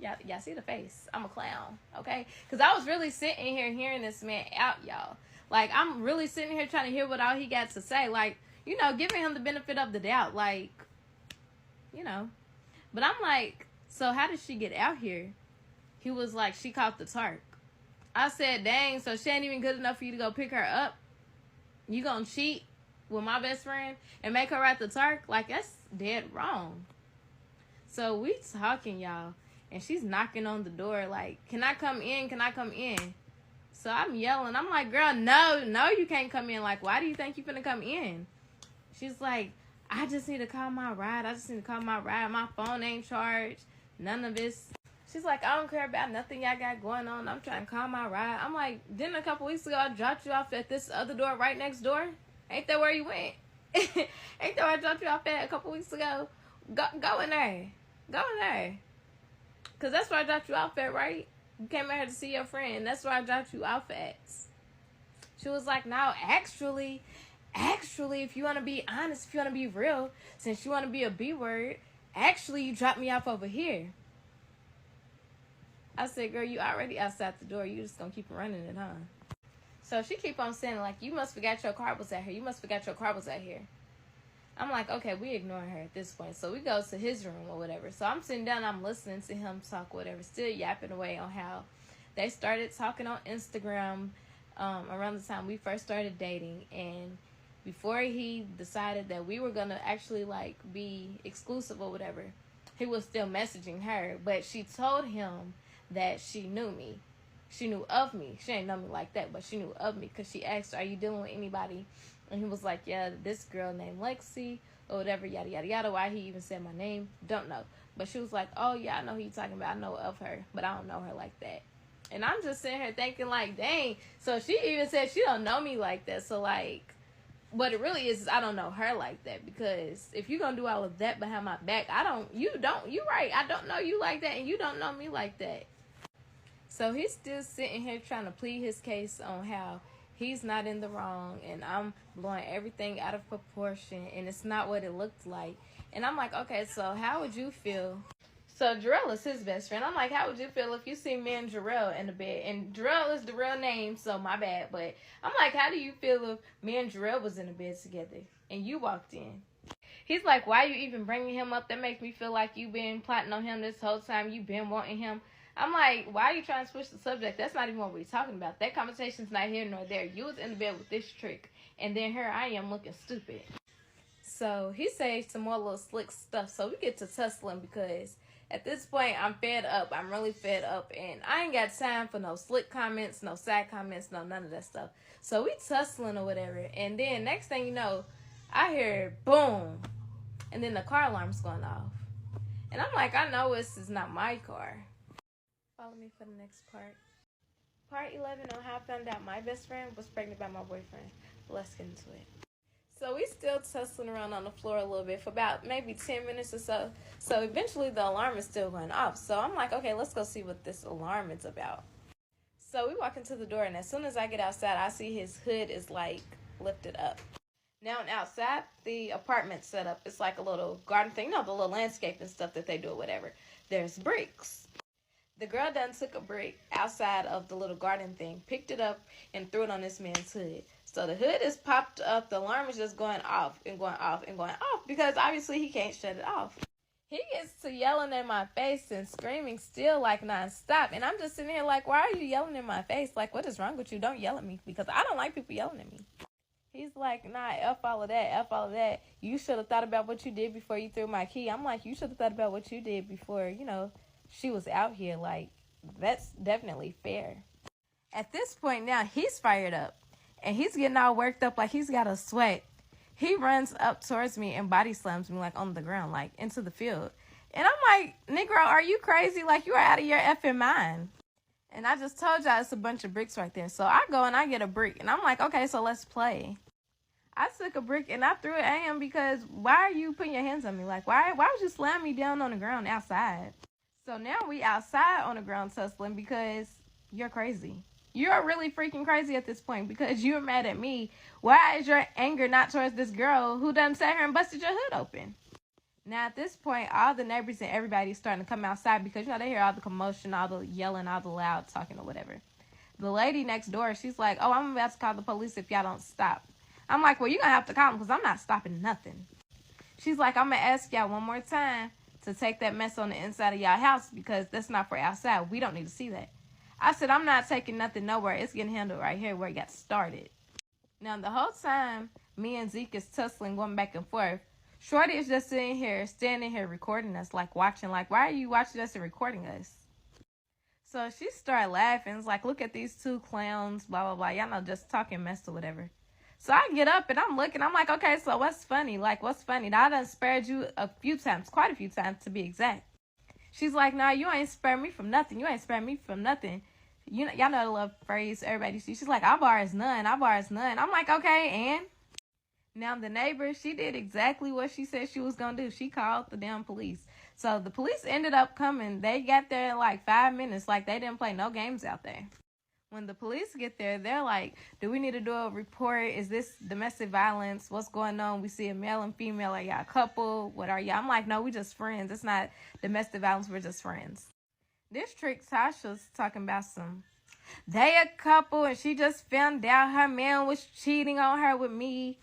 y'all see the face. I'm a clown, okay? Because I was really sitting here hearing this man out, y'all. Like, I'm really sitting here trying to hear what all he got to say. Like, you know, giving him the benefit of the doubt. Like, you know. But I'm like, so how did she get out here? He was like, she caught the tarp. I said, dang, so she ain't even good enough for you to go pick her up? You gonna cheat with my best friend and make her ride the tarp? Like, that's dead wrong. So we talking, y'all, and she's knocking on the door like, can I come in? Can I come in? So I'm yelling. I'm like, girl, no, you can't come in. Like, why do you think you finna come in? She's like, I just need to call my ride. My phone ain't charged. None of this. She's like, I don't care about nothing y'all got going on. I'm trying to call my ride. I'm like, didn't a couple weeks ago I dropped you off at this other door right next door? Ain't that where you went? Ain't that where I dropped you off at a couple weeks ago? Go in there. Go in there. Because that's where I dropped you off at, right? You came out here to see your friend. That's where I dropped you off at. She was like, no, actually, if you want to be honest, if you want to be real, since you want to be a B word, actually, you dropped me off over here. I said, girl, you already outside the door. You just going to keep running it, huh? So she keep on saying, like, you must forgot your car was out here. I'm like, okay, we ignoring her at this point. So we go to his room or whatever. So I'm sitting down, I'm listening to him talk, whatever, still yapping away on how they started talking on Instagram around the time we first started dating. And before he decided that we were going to actually, like, be exclusive or whatever, he was still messaging her. But she told him that she knew me. She knew of me. She ain't know me like that, but she knew of me because she asked, are you dealing with anybody? And he was like, yeah, this girl named Lexi or whatever, yada, yada, yada. Why he even said my name, don't know. But she was like, oh, yeah, I know who you're talking about. I know of her, but I don't know her like that. And I'm just sitting here thinking, like, dang. So she even said she don't know me like that. So, like, what it really is I don't know her like that. Because if you're going to do all of that behind my back, you right. I don't know you like that, and you don't know me like that. So he's still sitting here trying to plead his case on how he's not in the wrong, and I'm blowing everything out of proportion, and it's not what it looked like. And I'm like, okay, so how would you feel? So Jarrell is his best friend. I'm like, how would you feel if you see me and Jarrell in the bed? And Jarrell is the real name, so my bad. But I'm like, how do you feel if me and Jarrell was in the bed together and you walked in? He's like, why you even bringing him up? That makes me feel like you been plotting on him this whole time. You been wanting him. I'm like, why are you trying to switch the subject? That's not even what we're talking about. That conversation's not here nor there. You was in the bed with this trick, and then here I am looking stupid. So he says some more little slick stuff. So we get to tussling because at this point I'm fed up. I'm really fed up, and I ain't got time for no slick comments, no sad comments, no none of that stuff. So we tussling or whatever, and then next thing you know, I hear boom, and then the car alarm's going off, and I'm like, I know this is not my car. Follow me for the next part. Part 11 on how I found out my best friend was pregnant by my boyfriend. Let's get into it. So we still tussling around on the floor a little bit for about maybe 10 minutes or so. So eventually the alarm is still going off. So I'm like, okay, let's go see what this alarm is about. So we walk into the door, and as soon as I get outside, I see his hood is like lifted up. Now outside the apartment setup, it's like a little garden thing, the little landscape and stuff that they do or whatever. There's bricks. The girl done took a brick outside of the little garden thing, picked it up, and threw it on this man's hood. So the hood is popped up. The alarm is just going off and going off and going off because obviously he can't shut it off. He gets to yelling in my face and screaming still like nonstop. And I'm just sitting here like, why are you yelling in my face? Like, what is wrong with you? Don't yell at me because I don't like people yelling at me. He's like, nah, F all of that, F all of that. You should have thought about what you did before you threw my key. I'm like, you should have thought about what you did before, she was out here. Like, that's definitely fair. At this point now, he's fired up. And he's getting all worked up like he's got a sweat. He runs up towards me and body slams me like on the ground, like into the field. And I'm like, Negro, are you crazy? Like, you are out of your effing mind. And I just told y'all it's a bunch of bricks right there. So I go and I get a brick. And I'm like, okay, so let's play. I took a brick and I threw it at him because why are you putting your hands on me? Like, why would you slam me down on the ground outside? So now we outside on the ground tussling because you're crazy. You're really freaking crazy at this point because you're mad at me. Why is your anger not towards this girl who done sat here and busted your hood open? Now, at this point, all the neighbors and everybody's starting to come outside because, they hear all the commotion, all the yelling, all the loud talking or whatever. The lady next door, she's like, oh, I'm about to call the police if y'all don't stop. I'm like, well, you're going to have to call them because I'm not stopping nothing. She's like, I'm going to ask y'all one more time to take that mess on the inside of y'all house because that's not for outside. We don't need to see that. I said, I'm not taking nothing nowhere. It's getting handled right here where it got started. Now, the whole time, me and Zeke is tussling, going back and forth. Shorty is just sitting here, standing here, recording us, like watching, like, why are you watching us and recording us? So she started laughing. It's like, look at these two clowns, blah, blah, blah. Y'all know, just talking mess or whatever. So I get up and I'm looking. I'm like, okay, so what's funny? Like, what's funny? Now, I done spared you a few times, quite a few times to be exact. She's like, nah, you ain't spared me from nothing. You ain't spared me from nothing. Y'all know the little phrase everybody sees. She's like, I bars none. I bars none. I'm like, okay, and? Now, the neighbor, she did exactly what she said she was going to do. She called the damn police. So the police ended up coming. They got there in like 5 minutes. Like, they didn't play no games out there. When the police get there, they're like, do we need to do a report? Is this domestic violence? What's going on? We see a male and female. Are y'all a couple? What are y'all? I'm like, no, we just friends. It's not domestic violence. We're just friends. This trick Tasha's talking about they a couple and she just found out her man was cheating on her with me.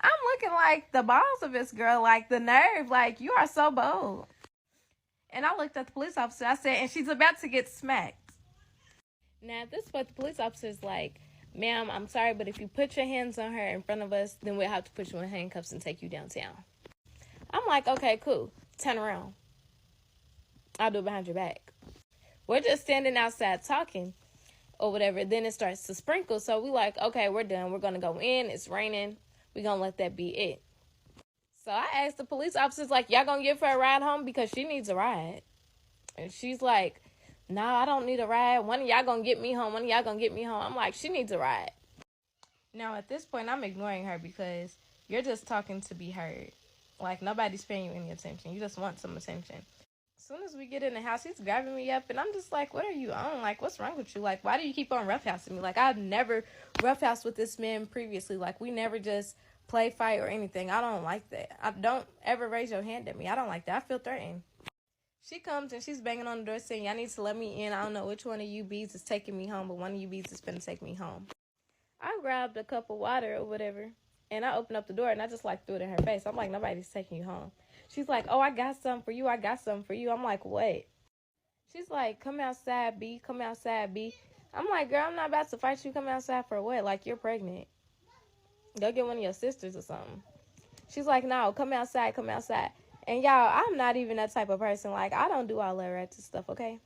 I'm looking like the balls of this girl, like the nerve, like you are so bold. And I looked at the police officer. I said, and she's about to get smacked. Now, at this point, the police officer's like, ma'am, I'm sorry, but if you put your hands on her in front of us, then we'll have to put you in handcuffs and take you downtown. I'm like, okay, cool. Turn around. I'll do it behind your back. We're just standing outside talking or whatever. Then it starts to sprinkle. So we like, okay, we're done. We're going to go in. It's raining. We're going to let that be it. So I asked the police officers, like, y'all going to give her a ride home because she needs a ride. And she's like, no, I don't need a ride. One of y'all gonna get me home. One of y'all gonna get me home. I'm like, she needs a ride. Now, at this point, I'm ignoring her because you're just talking to be heard. Like, nobody's paying you any attention. You just want some attention. As soon as we get in the house, he's grabbing me up, and I'm just like, what are you on? Like, what's wrong with you? Like, why do you keep on roughhousing me? Like, I've never roughhoused with this man previously. Like, we never just play fight or anything. I don't like that. I don't ever raise your hand at me. I don't like that. I feel threatened. She comes and she's banging on the door saying, y'all need to let me in. I don't know which one of you bees is taking me home, but one of you bees is finna take me home. I grabbed a cup of water or whatever, and I opened up the door, and I just, like, threw it in her face. I'm like, nobody's taking you home. She's like, oh, I got something for you. I got something for you. I'm like, what? She's like, come outside, B. Come outside, B. I'm like, girl, I'm not about to fight you. Come outside for what? Like, you're pregnant. Go get one of your sisters or something. She's like, no, come outside, come outside. And y'all, I'm not even that type of person. Like, I don't do all that ratchet stuff, okay?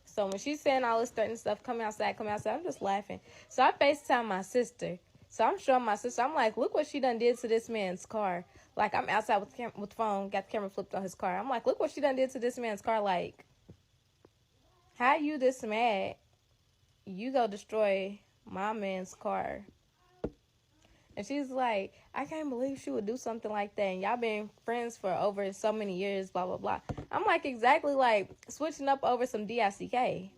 So when she's saying all this threatening stuff, come outside, I'm just laughing. So I FaceTime my sister. So I'm showing my sister, I'm like, look what she done did to this man's car. Like, I'm outside with the phone, got the camera flipped on his car. I'm like, look what she done did to this man's car. Like, how you this mad? You go destroy my man's car. And she's like, I can't believe she would do something like that. And y'all been friends for over so many years, blah, blah, blah. I'm like, exactly, like, switching up over some DICK.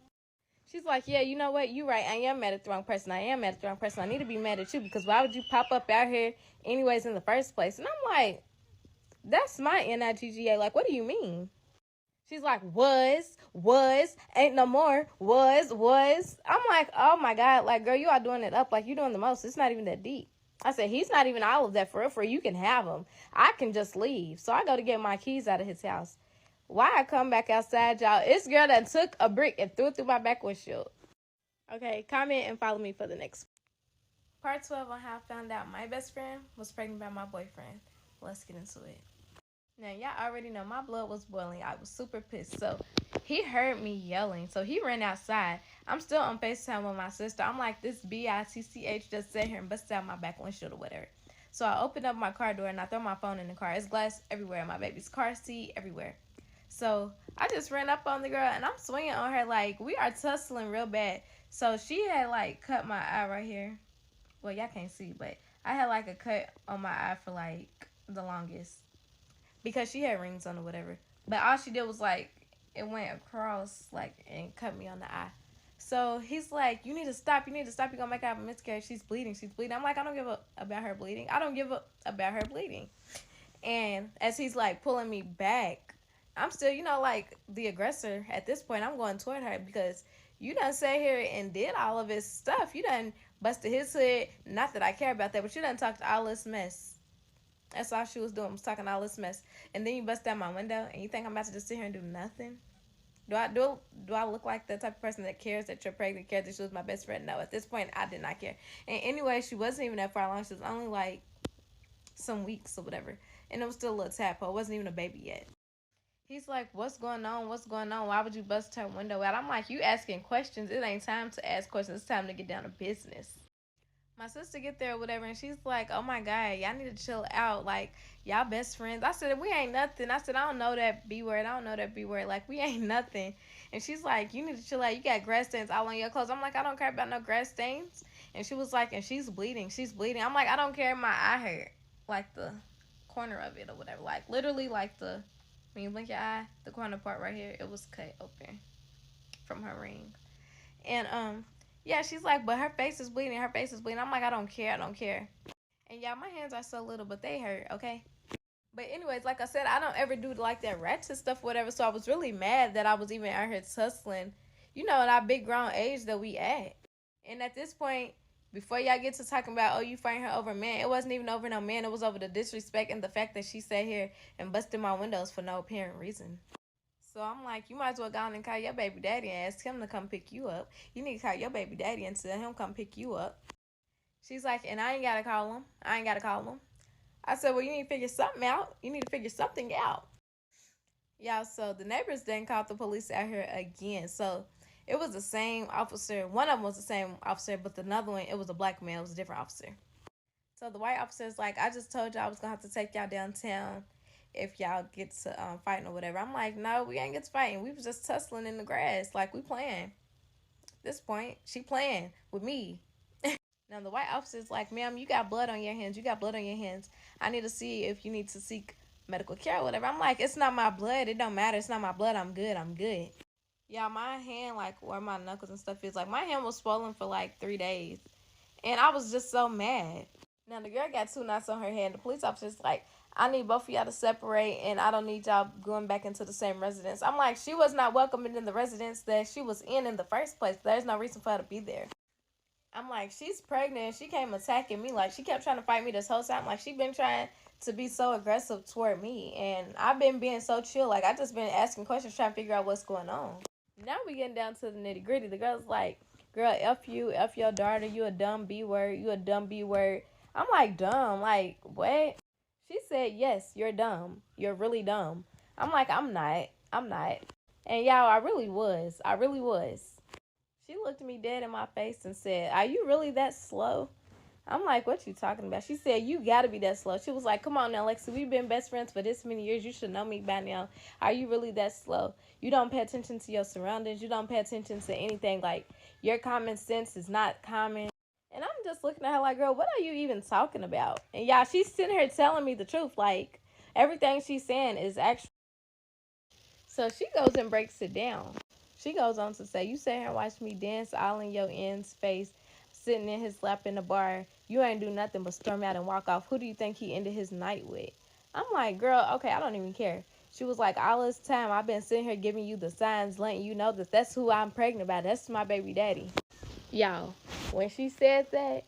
She's like, yeah, you know what? You right. I am mad at the wrong person. I need to be mad at you because why would you pop up out here anyways in the first place? And I'm like, that's my NIGGA. Like, what do you mean? She's like, was, ain't no more, was. I'm like, oh, my God. Like, girl, you are doing it up. Like, you're doing the most. It's not even that deep. I said, he's not even all of that for real. You can have him. I can just leave. So I go to get my keys out of his house. Why I come back outside, y'all? It's girl that took a brick and threw it through my back windshield. Okay, comment and follow me for the next part 12 on how I found out my best friend was pregnant by my boyfriend. Let's get into it. Now, y'all already know my blood was boiling. I was super pissed. So he heard me yelling. So he ran outside. I'm still on FaceTime with my sister. I'm like, this bitch just sat here and busted out my back windshield or whatever. So I opened up my car door and I throw my phone in the car. It's glass everywhere. My baby's car seat everywhere. So I just ran up on the girl and I'm swinging on her like we are tussling real bad. So she had like cut my eye right here. Well, y'all can't see, but I had like a cut on my eye for like the longest because she had rings on or whatever. But all she did was like it went across like and cut me on the eye. So he's like, you need to stop. You're gonna make her have a miscarriage. She's bleeding. I'm like, I don't give a about her bleeding. And as he's like pulling me back, I'm still, like the aggressor at this point. I'm going toward her because you done sat here and did all of his stuff. You done busted his head. Not that I care about that, but you done talked all this mess. That's all she was doing, was talking all this mess. And then you bust down my window and you think I'm about to just sit here and do nothing? Do I look like the type of person that cares that you're pregnant, cares that she was my best friend? No, at this point, I did not care. And anyway, she wasn't even that far along. She was only like some weeks or whatever. And it was still a little tadpole. It wasn't even a baby yet. He's like, what's going on? Why would you bust her window out? I'm like, you asking questions. It ain't time to ask questions. It's time to get down to business. My sister get there or whatever, and she's like, oh, my God, y'all need to chill out. Like, y'all best friends. I said, we ain't nothing. I said, I don't know that B word. Like, we ain't nothing. And she's like, you need to chill out. You got grass stains all on your clothes. I'm like, I don't care about no grass stains. And she was like, and she's bleeding. I'm like, I don't care. My eye hurt. Like, the corner of it or whatever. Like, literally, like, when you blink your eye, the corner part right here, it was cut open from her ring. And, yeah, she's like, but her face is bleeding. I'm like, I don't care. And, yeah, my hands are so little, but they hurt, okay? But anyways, like I said, I don't ever do, like, that ratchet stuff, whatever. So I was really mad that I was even out here tussling, at our big grown age that we at. And at this point, before y'all get to talking about, oh, you fighting her over man, it wasn't even over no man. It was over the disrespect and the fact that she sat here and busted my windows for no apparent reason. So I'm like, you might as well go on and call your baby daddy and ask him to come pick you up. You need to call your baby daddy and tell him come pick you up. She's like, and I ain't got to call him. I said, well, you need to figure something out. Y'all, so the neighbors then called the police out here again. So it was the same officer. One of them was the same officer, but another one, it was a black man. It was a different officer. So the white officer's like, I just told y'all I was going to have to take y'all downtown if y'all get to fighting or whatever. I'm like, no, we ain't get to fighting. We was just tussling in the grass. Like, we playing. At this point, she playing with me. Now, the white officer's like, ma'am, you got blood on your hands. I need to see if you need to seek medical care or whatever. I'm like, it's not my blood. It don't matter. It's not my blood. I'm good. Yeah, my hand, like, where my knuckles and stuff is, like, my hand was swollen for, like, 3 days. And I was just so mad. Now, the girl got 2 knots on her head. The police officer's like, I need both of y'all to separate, and I don't need y'all going back into the same residence. I'm like, she was not welcome in the residence that she was in the first place. There's no reason for her to be there. I'm like, she's pregnant. She came attacking me. Like, she kept trying to fight me this whole time. Like, she been trying to be so aggressive toward me, and I've been being so chill. Like, I just been asking questions, trying to figure out what's going on. Now we getting down to the nitty gritty. The girl's like, girl, F you, F your daughter. You a dumb B word. I'm like, dumb. Like, what? She said, yes, you're dumb. You're really dumb. I'm like, I'm not. I'm not. And y'all, I really was. I really was. She looked me dead in my face and said, are you really that slow? I'm like, what you talking about? She said, you gotta be that slow. She was like, come on now, Lexi, we've been best friends for this many years. You should know me by now. Are you really that slow? You don't pay attention to your surroundings. You don't pay attention to anything. Like, your common sense is not common. And I'm just looking at her like, girl, what are you even talking about? And y'all, she's sitting here telling me the truth. Like, everything she's saying is actually. So she goes and breaks it down. She goes on to say, you sat here and watched me dance all in your end's face, sitting in his lap in the bar. You ain't do nothing but storm out and walk off. Who do you think he ended his night with? I'm like, girl, okay, I don't even care. She was like, all this time I've been sitting here giving you the signs, letting you know that that's who I'm pregnant by. That's my baby daddy. Y'all, when she said that,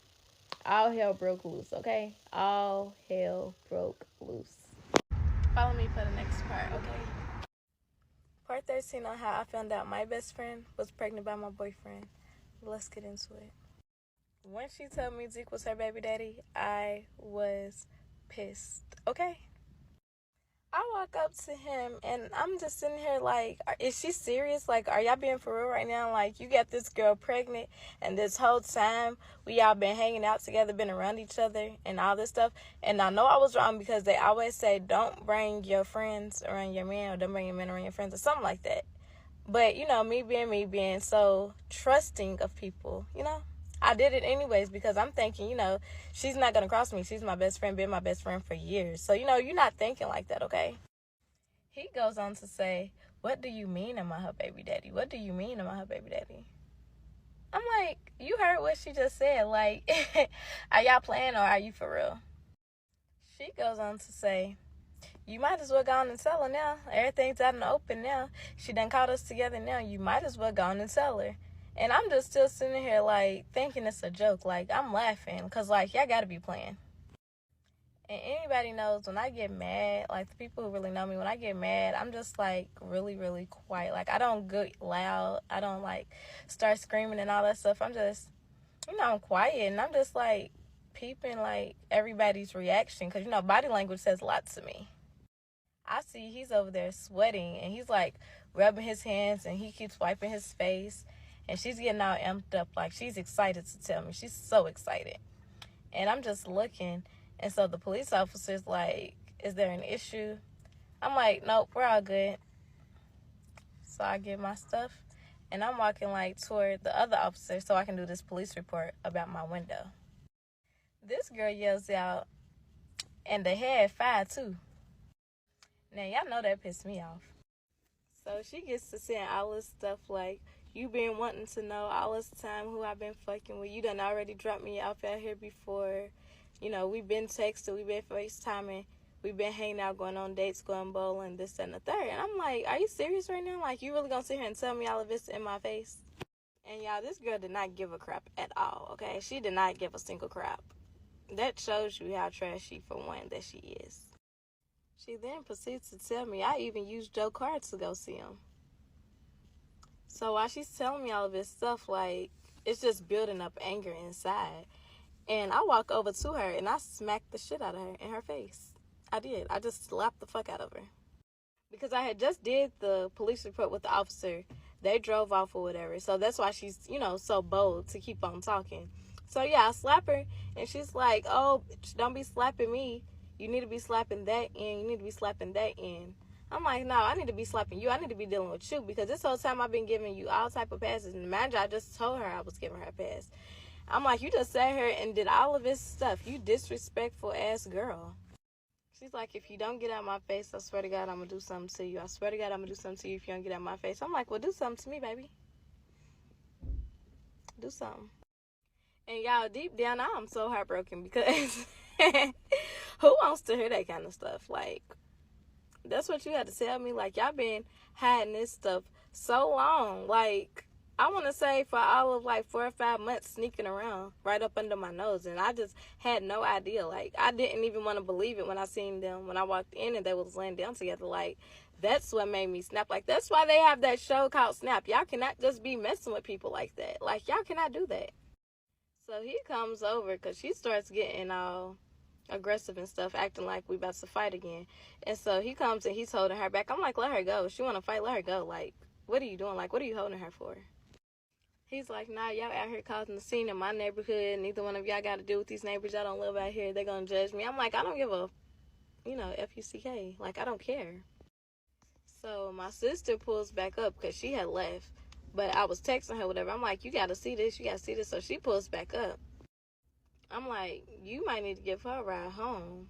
all hell broke loose, okay? All hell broke loose. Follow me for the next part, okay? Part 13 on how I found out my best friend was pregnant by my boyfriend. Let's get into it. When she told me Zeke was her baby daddy, I was pissed, okay? I walk up to him and I'm just sitting here like, is she serious? Like, are y'all being for real right now? Like, you got this girl pregnant and this whole time we all been hanging out together, been around each other and all this stuff. And I know I was wrong because they always say don't bring your friends around your man or don't bring your men around your friends or something like that. But, you know, me being so trusting of people, you know, I did it anyways because I'm thinking, you know, she's not going to cross me. She's my best friend, been my best friend for years. So, you know, you're not thinking like that, okay? He goes on to say, what do you mean am I her baby daddy? What do you mean am I her baby daddy? I'm like, you heard what she just said. Like, are y'all playing or are you for real? She goes on to say, you might as well go on and tell her now. Everything's out in the open now. She done caught us together now. You might as well go on and tell her. And I'm just still sitting here, like, thinking it's a joke. Like, I'm laughing. Because, like, y'all got to be playing. And anybody knows when I get mad, like, the people who really know me, when I get mad, I'm just, like, really, really quiet. Like, I don't get loud. I don't, like, start screaming and all that stuff. I'm just, you know, I'm quiet. And I'm just, like, peeping, like, everybody's reaction. Because, you know, body language says a lot to me. I see he's over there sweating and he's like rubbing his hands and he keeps wiping his face and she's getting all amped up like she's excited to tell me. She's so excited. And I'm just looking and so the police officer's like, is there an issue? I'm like, nope, we're all good. So I get my stuff and I'm walking like toward the other officer so I can do this police report about my window. This girl yells out, and the head fired too. Now, y'all know that pissed me off. So she gets to saying all this stuff like, you been wanting to know all this time who I've been fucking with. You done already dropped me off out here before. You know, we've been texting, we've been FaceTiming, we've been hanging out, going on dates, going bowling, this, that, and the third. And I'm like, are you serious right now? Like, you really gonna sit here and tell me all of this in my face? And y'all, this girl did not give a crap at all, okay? She did not give a single crap. That shows you how trashy, for one, that she is. She then proceeds to tell me I even used Joe Card to go see him. So while she's telling me all of this stuff, like, it's just building up anger inside. And I walk over to her and I smacked the shit out of her in her face. I did. I just slapped the fuck out of her. Because I had just did the police report with the officer. They drove off or whatever. So that's why she's, you know, so bold to keep on talking. So yeah, I slap her and she's like, oh, don't be slapping me. You need to be slapping that in. You need to be slapping that in. I'm like, no, I need to be slapping you. I need to be dealing with you because this whole time I've been giving you all type of passes. And imagine I just told her I was giving her a pass. I'm like, you just sat here and did all of this stuff. You disrespectful ass girl. She's like, if you don't get out of my face, I swear to God, I'm going to do something to you. I swear to God, I'm going to do something to you if you don't get out of my face. I'm like, well, do something to me, baby. Do something. And y'all, deep down, I'm so heartbroken because who wants to hear that kind of stuff? Like, that's what you had to tell me. Like, y'all been hiding this stuff so long. Like, I want to say for all of like 4 or 5 months sneaking around right up under my nose. And I just had no idea. Like, I didn't even want to believe it when I seen them. When I walked in and they was laying down together. Like, that's what made me snap. Like, that's why they have that show called Snap. Y'all cannot just be messing with people like that. Like, y'all cannot do that. So he comes over because she starts getting all aggressive and stuff, acting like we about to fight again. And so he comes and he's holding her back. I'm like, let her go. If she want to fight, let her go. Like, what are you doing? Like, what are you holding her for? He's like, nah, y'all out here causing the scene in my neighborhood. Neither one of y'all got to deal with these neighbors. Y'all don't live out here. They're going to judge me. I'm like, I don't give a, F-U-C-K. Like, I don't care. So my sister pulls back up because she had left. But I was texting her, whatever. I'm like, you got to see this. You got to see this. So she pulls back up. I'm like, you might need to give her a ride home.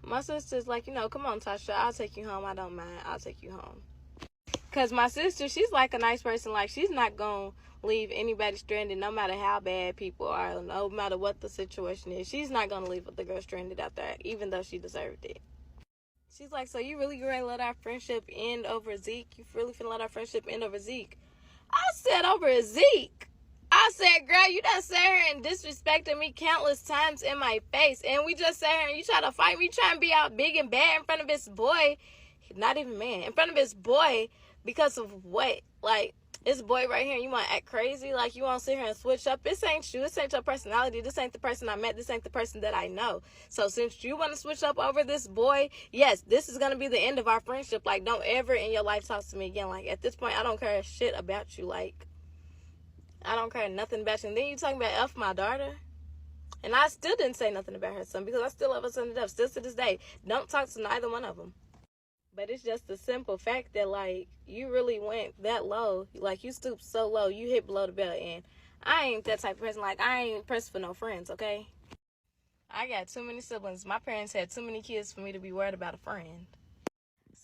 My sister's like, come on, Tasha. I'll take you home. I don't mind. I'll take you home. Because my sister, she's like a nice person. Like, she's not going to leave anybody stranded no matter how bad people are, no matter what the situation is. She's not going to leave the girl stranded out there, even though she deserved it. She's like, so you really going to let our friendship end over Zeke? You really finna let our friendship end over Zeke? I said over Zeke. I said, girl, you done sat here and disrespected me countless times in my face. And we just sat here and you try to fight me, trying to be out big and bad in front of this boy. Not even man. In front of his boy. Because of what? Like, this boy right here, you want to act crazy? Like, you want to sit here and switch up? This ain't you. This ain't your personality. This ain't the person I met. This ain't the person that I know. So, since you want to switch up over this boy, yes, this is going to be the end of our friendship. Like, don't ever in your life talk to me again. Like, at this point, I don't care shit about you. Like, I don't care nothing about you. And then you talking about F my daughter? And I still didn't say nothing about her son because I still love her son to death. Still to this day. Don't talk to neither one of them. But it's just the simple fact that, like, you really went that low. Like, you stooped so low, you hit below the belt. And I ain't that type of person. Like, I ain't pressed for no friends, okay? I got too many siblings. My parents had too many kids for me to be worried about a friend.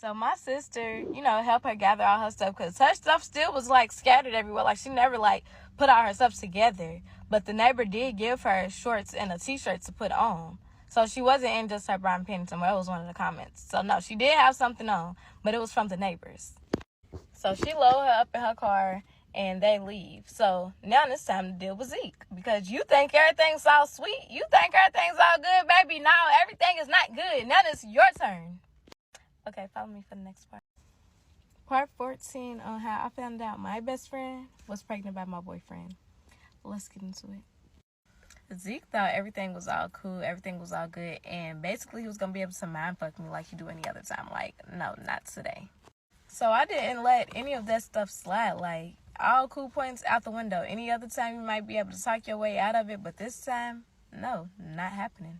So my sister, helped her gather all her stuff. Because her stuff still was, like, scattered everywhere. Like, she never, like, put all her stuff together. But the neighbor did give her shorts and a T-shirt to put on. So she wasn't in just her brown panties somewhere. It was one of the comments. So, no, she did have something on, but it was from the neighbors. So she loaded her up in her car, and they leave. So now it's time to deal with Zeke. Because you think everything's all sweet. You think everything's all good, baby. No, everything is not good. Now it's your turn. Okay, follow me for the next part. Part 14 on how I found out my best friend was pregnant by my boyfriend. Let's get into it. Zeke thought everything was all cool, everything was all good, and basically he was going to be able to mind fuck me like he do any other time. Like, no, not today. So I didn't let any of that stuff slide. Like, all cool points out the window. Any other time you might be able to talk your way out of it, but this time, no, not happening.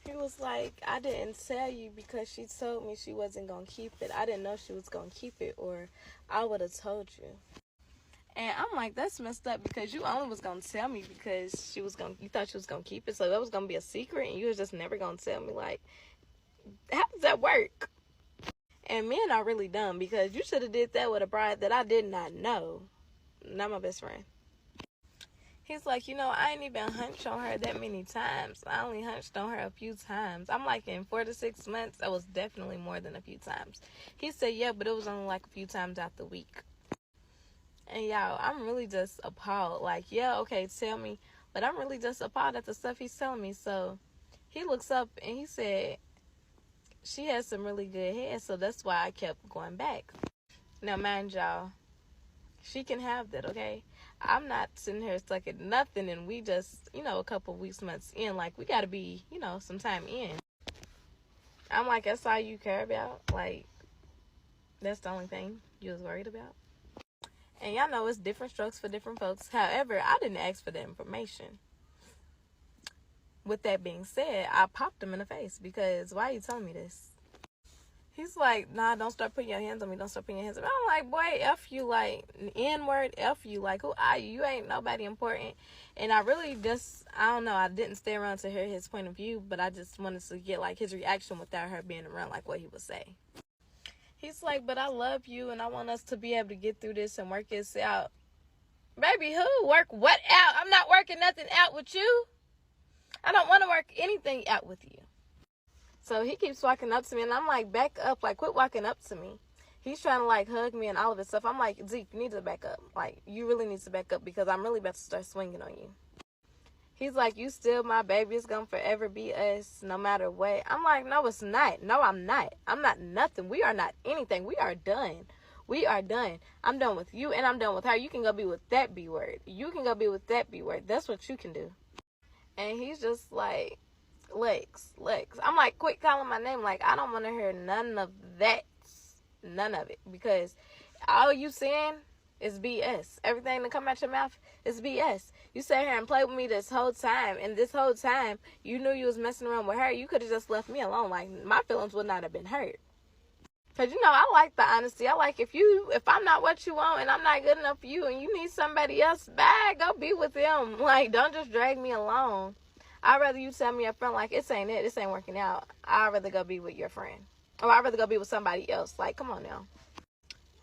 He was like, I didn't tell you because she told me she wasn't going to keep it. I didn't know she was going to keep it, or I would have told you. And I'm like, that's messed up because you only was going to tell me because you thought she was going to keep it. So that was going to be a secret and you was just never going to tell me. Like, how does that work? And men are really dumb because you should have did that with a bride that I did not know. Not my best friend. He's like, I ain't even hunched on her that many times. I only hunched on her a few times. I'm like, in 4 to 6 months, that was definitely more than a few times. He said, yeah, but it was only like a few times out the week. And y'all, I'm really just appalled. Like, yeah, okay, tell me. But I'm really just appalled at the stuff he's telling me. So he looks up and he said, she has some really good head. So that's why I kept going back. Now, mind y'all, she can have that, okay? I'm not sitting here stuck at nothing. And we just, a couple weeks, months in. Like, we got to be, some time in. I'm like, that's all you care about? Like, that's the only thing you was worried about? And y'all know it's different strokes for different folks. However, I didn't ask for the information. With that being said, I popped him in the face because why are you telling me this? He's like, nah, don't start putting your hands on me. Don't start putting your hands on me. I'm like, boy, F you, like, N-word, F you. Like, who are you? You ain't nobody important. And I really just, I don't know. I didn't stay around to hear his point of view, but I just wanted to get, like, his reaction without her being around, like, what he would say. He's like, but I love you, and I want us to be able to get through this and work this out. Baby, who? Work what out? I'm not working nothing out with you. I don't want to work anything out with you. So he keeps walking up to me, and I'm like, back up. Like, quit walking up to me. He's trying to, like, hug me and all of this stuff. I'm like, Zeke, you need to back up. Like, you really need to back up because I'm really about to start swinging on you. He's like, you still my baby. It's going to forever be us no matter what. I'm like, no, it's not. No, I'm not. I'm not nothing. We are not anything. We are done. We are done. I'm done with you and I'm done with her. You can go be with that B word. You can go be with that B word. That's what you can do. And he's just like, Lex. I'm like, quit calling my name. Like, I don't want to hear none of that. None of it. Because all you saying is BS. Everything that come out your mouth is BS. You sat here and played with me this whole time. And this whole time, you knew you was messing around with her. You could have just left me alone. Like, my feelings would not have been hurt. Because, you know, I like the honesty. I like if I'm not what you want and I'm not good enough for you and you need somebody else, bye, go be with them. Like, don't just drag me along. I'd rather you tell me up front, like, this ain't working out. I'd rather go be with your friend. Or I'd rather go be with somebody else. Like, come on now.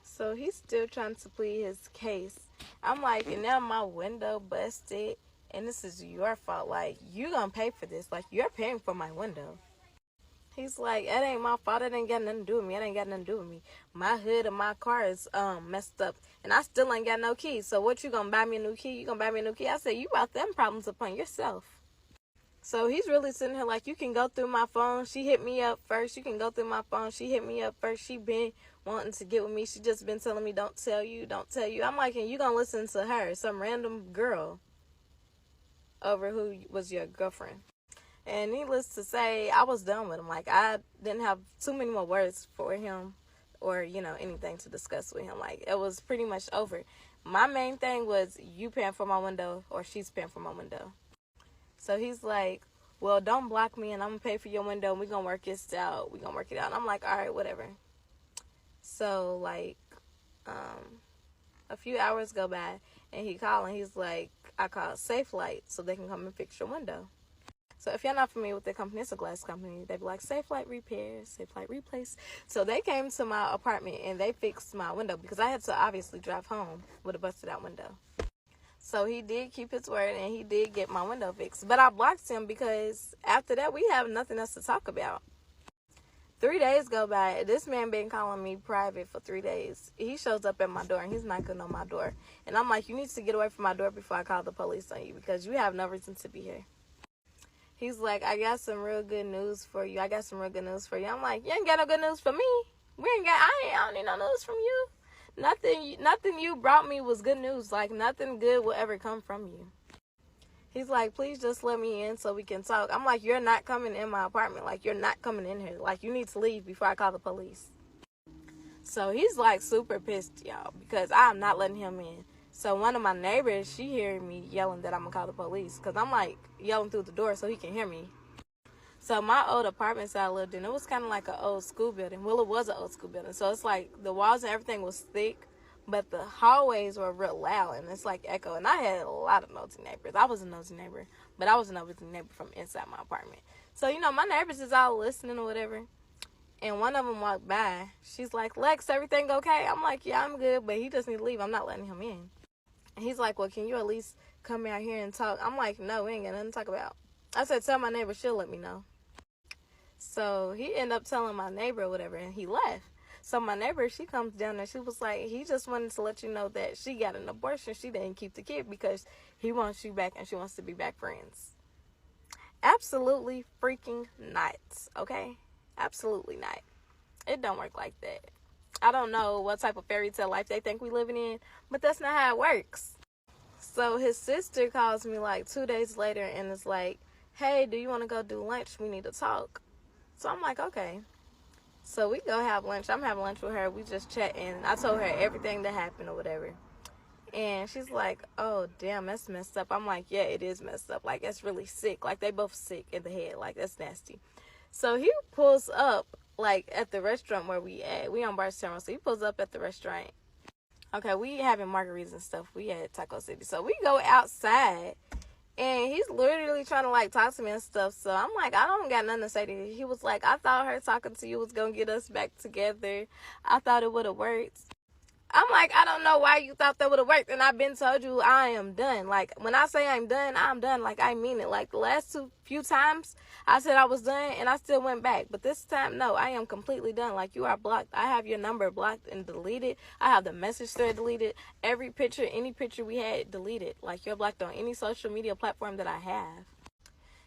So he's still trying to plead his case. I'm like, and now my window busted and this is your fault. Like, you gonna pay for this. Like, you're paying for my window. He's like, it ain't my fault. It ain't got nothing to do with me. It ain't got nothing to do with me. My hood of my car is messed up. And I still ain't got no key. So what, you gonna buy me a new key? You gonna buy me a new key? I said, you brought them problems upon yourself. So he's really sitting here like, you can go through my phone. She hit me up first. You can go through my phone. She hit me up first. She been wanting to get with me. She just been telling me, don't tell you. I'm like, and you gonna listen to her, some random girl, over who was your girlfriend. And needless to say, I was done with him. Like, I didn't have too many more words for him or, you know, anything to discuss with him. Like, it was pretty much over. My main thing was you paying for my window or she's paying for my window. So he's like, well, don't block me and I'm going to pay for your window and we're going to work this out. We're going to work it out. And I'm like, all right, whatever. So, like, a few hours go by and he called and he's like, I called Safe Light so they can come and fix your window. So if y'all not familiar with the company, it's a glass company. They be like, Safe Light Repair, Safe Light Replace. So they came to my apartment and they fixed my window because I had to obviously drive home with a busted out window. So he did keep his word and he did get my window fixed. But I blocked him because after that, we have nothing else to talk about. 3 days go by. This man been calling me private for 3 days. He shows up at my door and he's knocking on my door. And I'm like, you need to get away from my door before I call the police on you because you have no reason to be here. He's like, I got some real good news for you. I'm like, you ain't got no good news for me. I don't need no news from you. Nothing you brought me was good news. Like, nothing good will ever come from you. He's like, please just let me in so we can talk. I'm like, you're not coming in my apartment. Like, you're not coming in here. Like, you need to leave before I call the police. So he's like super pissed, y'all, because I'm not letting him in. So one of my neighbors, she heard me yelling that I'm going to call the police. Because I'm like yelling through the door so he can hear me. So my old apartment that I lived in, it was kind of like an old school building. Well, it was an old school building. So it's like the walls and everything was thick. But the hallways were real loud. And it's like echo. And I had a lot of nosy neighbors. I was a nosy neighbor. But I was a nosy neighbor from inside my apartment. So, you know, my neighbors is all listening or whatever. And one of them walked by. She's like, Lex, everything okay? I'm like, yeah, I'm good. But he just need to leave. I'm not letting him in. And he's like, well, can you at least come out here and talk? I'm like, no, we ain't got nothing to talk about. I said, tell my neighbor, she'll let me know. So he ended up telling my neighbor or whatever, and he left. So my neighbor, she comes down and she was like, he just wanted to let you know that she got an abortion. She didn't keep the kid because he wants you back and she wants to be back friends. Absolutely freaking not, okay? Absolutely not. It don't work like that. I don't know what type of fairy tale life they think we living in, but that's not how it works. So his sister calls me like 2 days later and is like, hey, do you want to go do lunch? We need to talk. So I'm like, okay. So we go have lunch. I'm having lunch with her. We just chatting. I told her everything that happened or whatever. And she's like, oh, damn, that's messed up. I'm like, yeah, it is messed up. Like, that's really sick. Like, they both sick in the head. Like, that's nasty. So he pulls up, like, at the restaurant where we at. We on Barstow. So he pulls up at the restaurant. Okay, we having margaritas and stuff. We at Taco City. So we go outside. And he's literally trying to, like, talk to me and stuff. So I'm like, I don't got nothing to say to you. He was like, I thought her talking to you was going to get us back together. I thought it would have worked. I'm like, I don't know why you thought that would have worked. And I've been told you I am done. Like, when I say I'm done, I'm done. Like, I mean it. Like, the last few times I said I was done and I still went back. But this time, no, I am completely done. Like, you are blocked. I have your number blocked and deleted. I have the message thread deleted. Every picture, any picture we had deleted. Like, you're blocked on any social media platform that I have.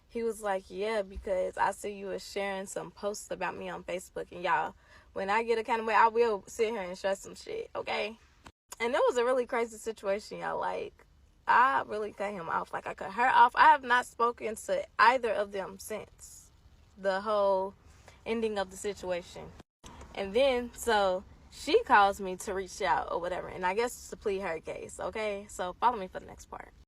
He was like, yeah, because I see you was sharing some posts about me on Facebook. And y'all, when I get a kind of way, I will sit here and share some shit, okay? And it was a really crazy situation, y'all. Like, I really cut him off. Like, I cut her off. I have not spoken to either of them since the whole ending of the situation. And then, so she calls me to reach out or whatever, and I guess to plead her case, okay? So follow me for the next part.